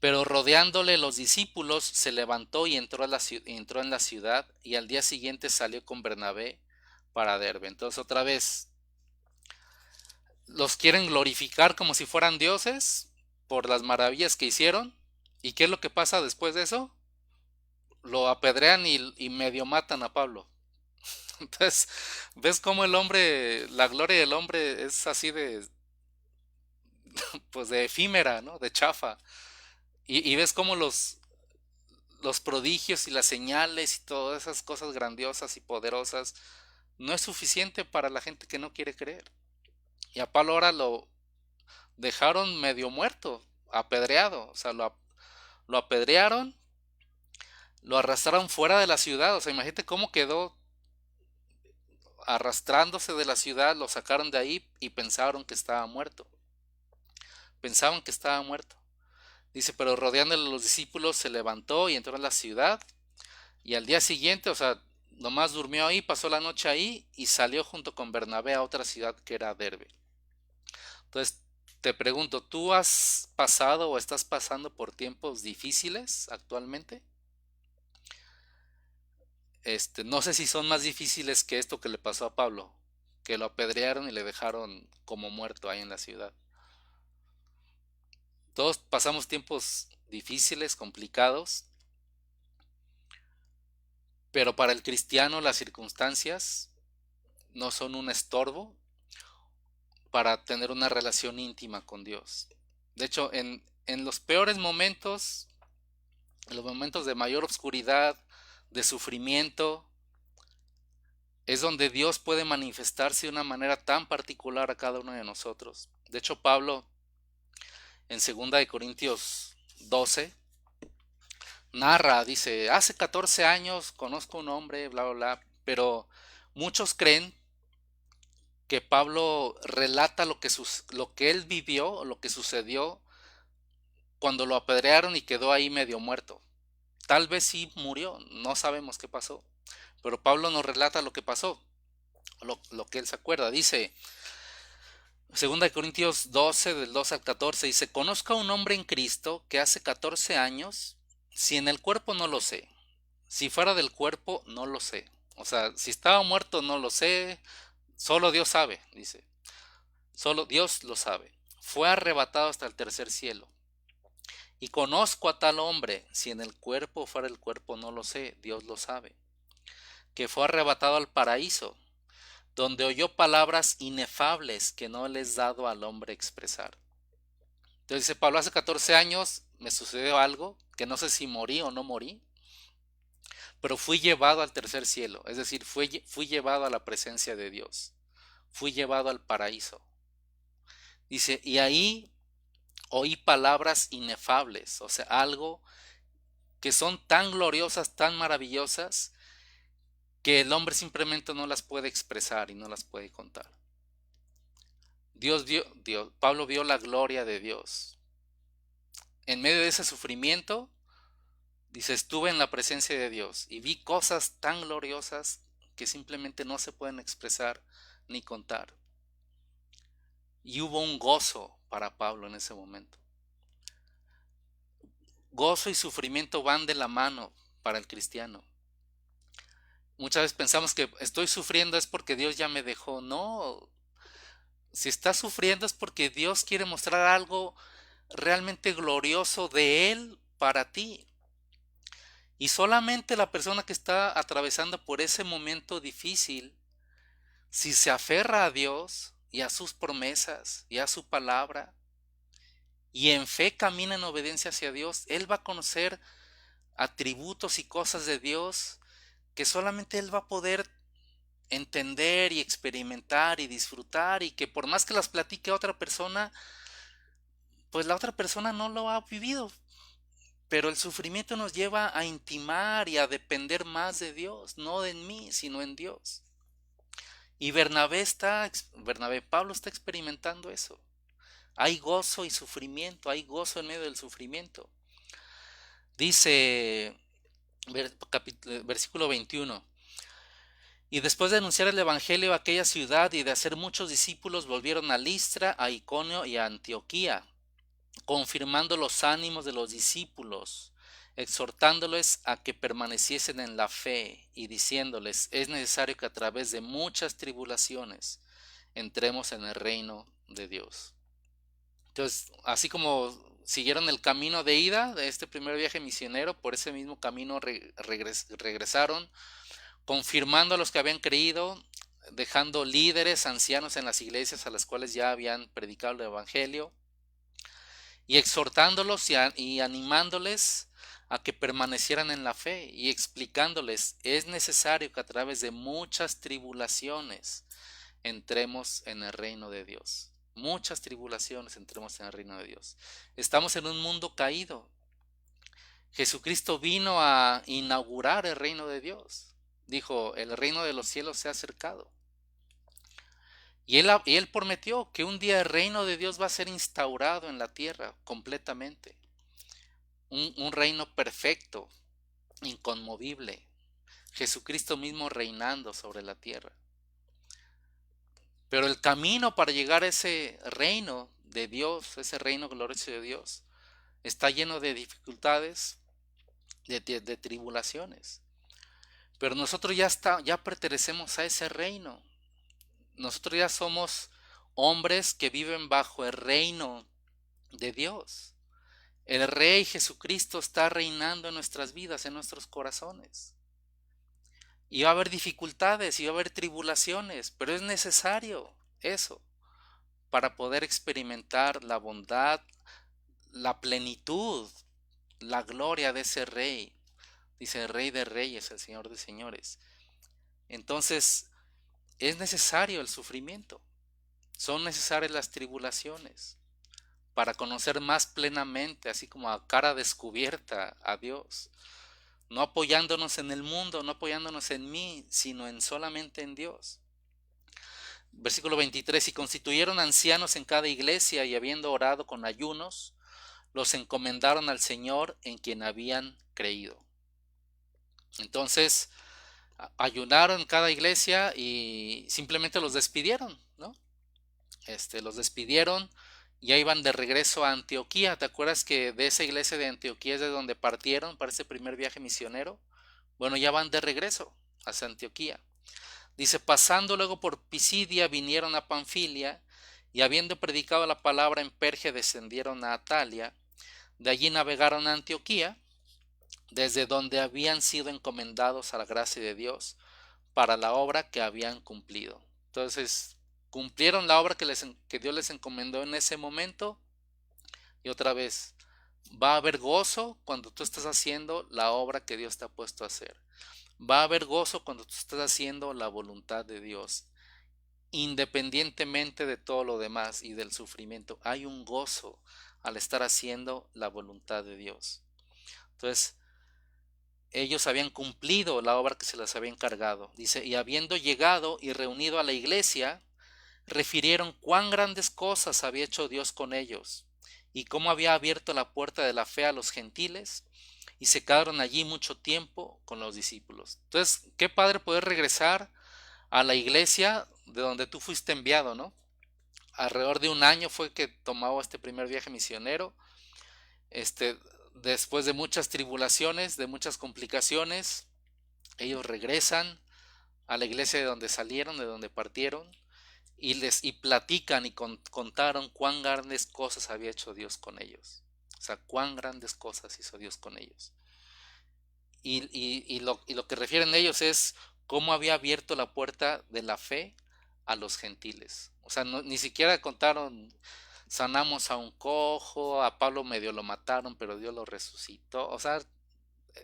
Pero rodeándole los discípulos, se levantó y entró en la ciudad, y al día siguiente salió con Bernabé para Derbe. Entonces otra vez, los quieren glorificar como si fueran dioses por las maravillas que hicieron. ¿Y qué es lo que pasa después de eso? Lo apedrean y medio matan a Pablo. Entonces, ves cómo el hombre, la gloria del hombre es así pues de efímera, ¿no? De chafa. Y ves cómo los prodigios y las señales y todas esas cosas grandiosas y poderosas no es suficiente para la gente que no quiere creer. Y a Pablo ahora lo dejaron medio muerto, apedreado. O sea, lo apedrearon, lo arrastraron fuera de la ciudad. O sea, imagínate cómo quedó arrastrándose de la ciudad, lo sacaron de ahí y pensaron que estaba muerto. Pensaban que estaba muerto. Dice, pero rodeándole a los discípulos se levantó y entró en la ciudad, y al día siguiente, o sea, nomás durmió ahí, pasó la noche ahí y salió junto con Bernabé a otra ciudad que era Derbe. Entonces, te pregunto, ¿tú has pasado o estás pasando por tiempos difíciles actualmente? No sé si son más difíciles que esto que le pasó a Pablo, que lo apedrearon y le dejaron como muerto ahí en la ciudad. Todos pasamos tiempos difíciles, complicados, pero para el cristiano las circunstancias no son un estorbo para tener una relación íntima con Dios. De hecho, en los peores momentos, en los momentos de mayor oscuridad, de sufrimiento, es donde Dios puede manifestarse de una manera tan particular a cada uno de nosotros. De hecho, Pablo en 2 de Corintios 12 narra, dice, hace 14 años conozco a un hombre, bla, bla, bla, pero muchos creen que Pablo relata lo que él vivió, lo que sucedió cuando lo apedrearon y quedó ahí medio muerto. Tal vez sí murió, no sabemos qué pasó, pero Pablo nos relata lo que pasó, lo que él se acuerda. Dice, 2 de Corintios 12, del 12 al 14, dice, conozco a un hombre en Cristo que hace 14 años, si en el cuerpo no lo sé, si fuera del cuerpo no lo sé. O sea, si estaba muerto no lo sé, solo Dios sabe, dice. Solo Dios lo sabe. Fue arrebatado hasta el tercer cielo. Y conozco a tal hombre, si en el cuerpo o fuera del cuerpo no lo sé, Dios lo sabe, que fue arrebatado al paraíso, donde oyó palabras inefables que no le es dado al hombre expresar. Entonces dice Pablo, hace 14 años me sucedió algo, que no sé si morí o no morí, pero fui llevado al tercer cielo, es decir, fui llevado a la presencia de Dios, fui llevado al paraíso. Dice, y ahí oí palabras inefables, o sea, algo que son tan gloriosas, tan maravillosas, que el hombre simplemente no las puede expresar y no las puede contar. Pablo vio la gloria de Dios. En medio de ese sufrimiento, dice, estuve en la presencia de Dios y vi cosas tan gloriosas que simplemente no se pueden expresar ni contar. Y hubo un gozo para Pablo en ese momento. Gozo y sufrimiento van de la mano para el cristiano. Muchas veces pensamos que estoy sufriendo es porque Dios ya me dejó. No, si estás sufriendo es porque Dios quiere mostrar algo realmente glorioso de Él para ti. Y solamente la persona que está atravesando por ese momento difícil, si se aferra a Dios y a sus promesas y a su palabra, y en fe camina en obediencia hacia Dios, Él va a conocer atributos y cosas de Dios que solamente Él va a poder entender y experimentar y disfrutar, y que por más que las platique a otra persona, pues la otra persona no lo ha vivido. Pero el sufrimiento nos lleva a intimar y a depender más de Dios, no de mí, sino en Dios. Y Pablo está experimentando eso. Hay gozo y sufrimiento, hay gozo en medio del sufrimiento. Dice versículo 21. Y después de anunciar el evangelio a aquella ciudad y de hacer muchos discípulos, volvieron a Listra, a Iconio y a Antioquía, confirmando los ánimos de los discípulos, exhortándoles a que permaneciesen en la fe y diciéndoles, es necesario que a través de muchas tribulaciones entremos en el reino de Dios. Entonces, así como siguieron el camino de ida de este primer viaje misionero, por ese mismo camino regresaron, confirmando a los que habían creído, dejando líderes, ancianos en las iglesias a las cuales ya habían predicado el evangelio, y exhortándolos y animándoles a que permanecieran en la fe y explicándoles, es necesario que a través de muchas tribulaciones entremos en el reino de Dios. Muchas tribulaciones entremos en el reino de Dios. Estamos en un mundo caído. Jesucristo vino a inaugurar el reino de Dios. Dijo, el reino de los cielos se ha acercado. Y él prometió que un día el reino de Dios va a ser instaurado en la tierra completamente. Un reino perfecto, inconmovible. Jesucristo mismo reinando sobre la tierra. Pero el camino para llegar a ese reino de Dios, ese reino glorioso de Dios, está lleno de dificultades, de tribulaciones. Pero nosotros ya pertenecemos a ese reino. Nosotros ya somos hombres que viven bajo el reino de Dios. El Rey Jesucristo está reinando en nuestras vidas, en nuestros corazones. Y va a haber dificultades y va a haber tribulaciones, pero es necesario eso para poder experimentar la bondad, la plenitud, la gloria de ese Rey. Dice el Rey de Reyes, el Señor de Señores. Entonces, es necesario el sufrimiento. Son necesarias las tribulaciones para conocer más plenamente, así como a cara descubierta, a Dios. No apoyándonos en el mundo, no apoyándonos en mí, sino solamente en Dios. Versículo 23, y constituyeron ancianos en cada iglesia, y habiendo orado con ayunos, los encomendaron al Señor en quien habían creído. Entonces, ayunaron en cada iglesia y simplemente los despidieron, ¿no? Los despidieron. Ya iban de regreso a Antioquía. ¿Te acuerdas que de esa iglesia de Antioquía es de donde partieron para ese primer viaje misionero? Bueno, ya van de regreso hacia Antioquía. Dice, pasando luego por Pisidia, vinieron a Panfilia, y habiendo predicado la palabra en Perge, descendieron a Atalia. De allí navegaron a Antioquía, desde donde habían sido encomendados a la gracia de Dios para la obra que habían cumplido. Entonces, cumplieron la obra que Dios les encomendó en ese momento. Y otra vez, va a haber gozo cuando tú estás haciendo la obra que Dios te ha puesto a hacer. Va a haber gozo cuando tú estás haciendo la voluntad de Dios. Independientemente de todo lo demás y del sufrimiento, hay un gozo al estar haciendo la voluntad de Dios. Entonces, ellos habían cumplido la obra que se les había encargado. Dice, y habiendo llegado y reunido a la iglesia, refirieron cuán grandes cosas había hecho Dios con ellos y cómo había abierto la puerta de la fe a los gentiles, y se quedaron allí mucho tiempo con los discípulos. Entonces, qué padre poder regresar a la iglesia de donde tú fuiste enviado, ¿no? Alrededor de un año fue que tomaba este primer viaje misionero, este, después de muchas tribulaciones, de muchas complicaciones, ellos regresan a la iglesia de donde salieron, de donde partieron, y platican y contaron cuán grandes cosas había hecho Dios con ellos. O sea, cuán grandes cosas hizo Dios con ellos. Y lo que refieren ellos es cómo había abierto la puerta de la fe a los gentiles. O sea, ni siquiera contaron, sanamos a un cojo, a Pablo medio lo mataron, pero Dios lo resucitó. O sea,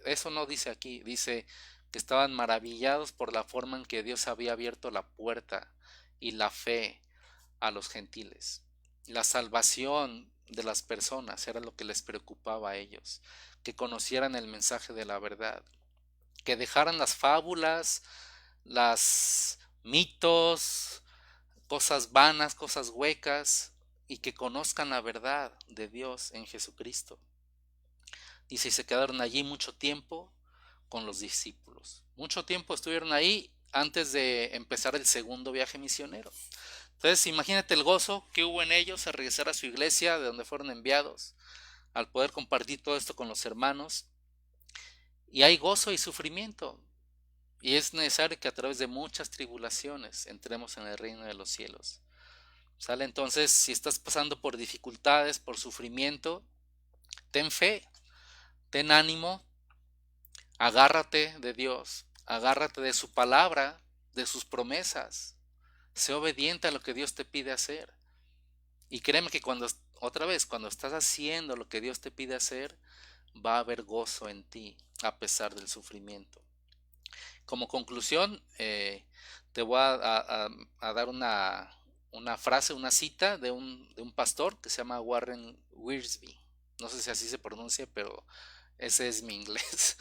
eso no dice aquí, dice que estaban maravillados por la forma en que Dios había abierto la puerta y la fe a los gentiles. La salvación de las personas era lo que les preocupaba a ellos, que conocieran el mensaje de la verdad, que dejaran las fábulas, las mitos, cosas vanas, cosas huecas, y que conozcan la verdad de Dios en Jesucristo. Y si se quedaron allí mucho tiempo con los discípulos. Mucho tiempo estuvieron ahí antes de empezar el segundo viaje misionero. Entonces, imagínate el gozo que hubo en ellos al regresar a su iglesia de donde fueron enviados, al poder compartir todo esto con los hermanos. Y hay gozo y sufrimiento. Y es necesario que a través de muchas tribulaciones entremos en el reino de los cielos. ¿Sale? Entonces, si estás pasando por dificultades, por sufrimiento, ten fe, ten ánimo, agárrate de Dios, agárrate de su palabra, de sus promesas. Sé obediente a lo que Dios te pide hacer. Y créeme que otra vez, cuando estás haciendo lo que Dios te pide hacer, va a haber gozo en ti, a pesar del sufrimiento. Como conclusión, te voy a dar una frase, una cita de un pastor que se llama Warren Wiersbe. No sé si así se pronuncia, pero ese es mi inglés.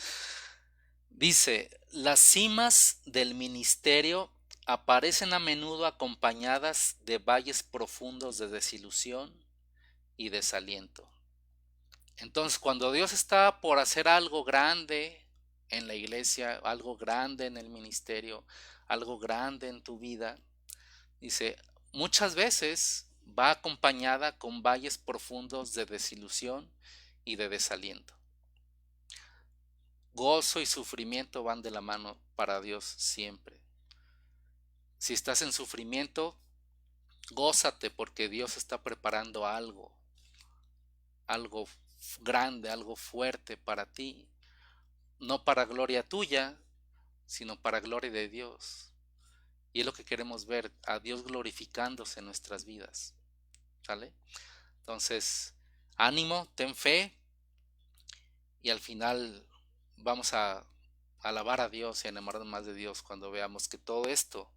Dice, las cimas del ministerio aparecen a menudo acompañadas de valles profundos de desilusión y desaliento. Entonces, cuando Dios está por hacer algo grande en la iglesia, algo grande en el ministerio, algo grande en tu vida, dice, muchas veces va acompañada con valles profundos de desilusión y de desaliento. Gozo y sufrimiento van de la mano para Dios siempre. Si estás en sufrimiento, gózate porque Dios está preparando algo grande, algo fuerte para ti. No para gloria tuya, sino para gloria de Dios. Y es lo que queremos ver, a Dios glorificándose en nuestras vidas. ¿Sale? Entonces, ánimo, ten fe y al final vamos a alabar a Dios y a enamorarnos más de Dios cuando veamos que todo esto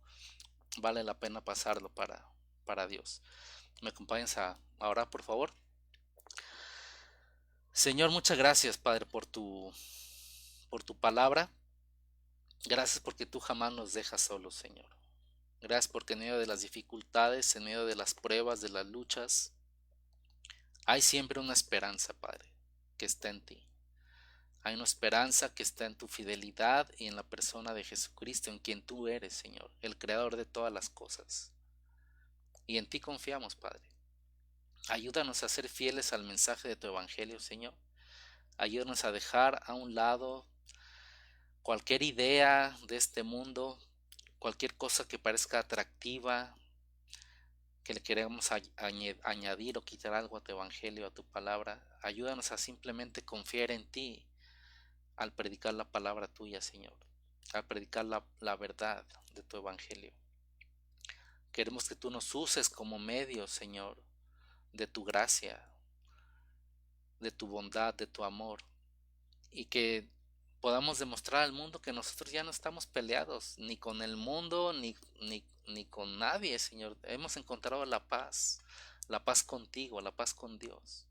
vale la pena pasarlo para Dios. ¿Me acompañas a orar, por favor? Señor, muchas gracias, Padre, por tu palabra. Gracias porque tú jamás nos dejas solos, Señor. Gracias porque en medio de las dificultades, en medio de las pruebas, de las luchas, hay siempre una esperanza, Padre, que está en ti. Hay una esperanza que está en tu fidelidad y en la persona de Jesucristo, en quien tú eres, Señor, el creador de todas las cosas. Y en ti confiamos, Padre. Ayúdanos a ser fieles al mensaje de tu evangelio, Señor. Ayúdanos a dejar a un lado cualquier idea de este mundo, cualquier cosa que parezca atractiva, que le queremos añadir o quitar algo a tu evangelio, a tu palabra. Ayúdanos a simplemente confiar en ti al predicar la palabra tuya, Señor, al predicar la verdad de tu evangelio. Queremos que tú nos uses como medio, Señor, de tu gracia, de tu bondad, de tu amor, y que podamos demostrar al mundo que nosotros ya no estamos peleados ni con el mundo ni con nadie, Señor. Hemos encontrado la paz contigo, la paz con Dios,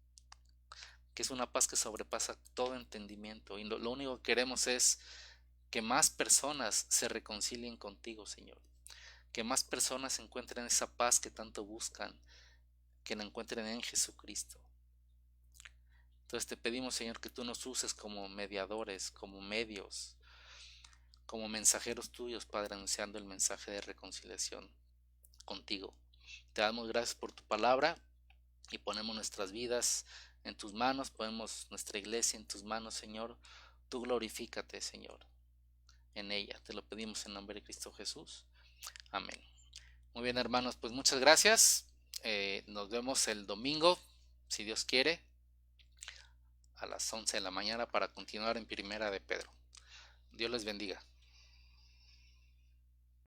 que es una paz que sobrepasa todo entendimiento, y lo único que queremos es que más personas se reconcilien contigo, Señor, que más personas encuentren esa paz que tanto buscan, que la encuentren en Jesucristo. Entonces te pedimos, Señor, que tú nos uses como mediadores, como medios, como mensajeros tuyos, Padre, anunciando el mensaje de reconciliación contigo. Te damos gracias por tu palabra y ponemos nuestras vidas en tus manos, ponemos nuestra iglesia en tus manos, Señor. Tú glorifícate, Señor, en ella. Te lo pedimos en nombre de Cristo Jesús. Amén. Muy bien, hermanos, pues muchas gracias. Nos vemos el domingo, si Dios quiere, a las 11 de la mañana para continuar en Primera de Pedro. Dios les bendiga.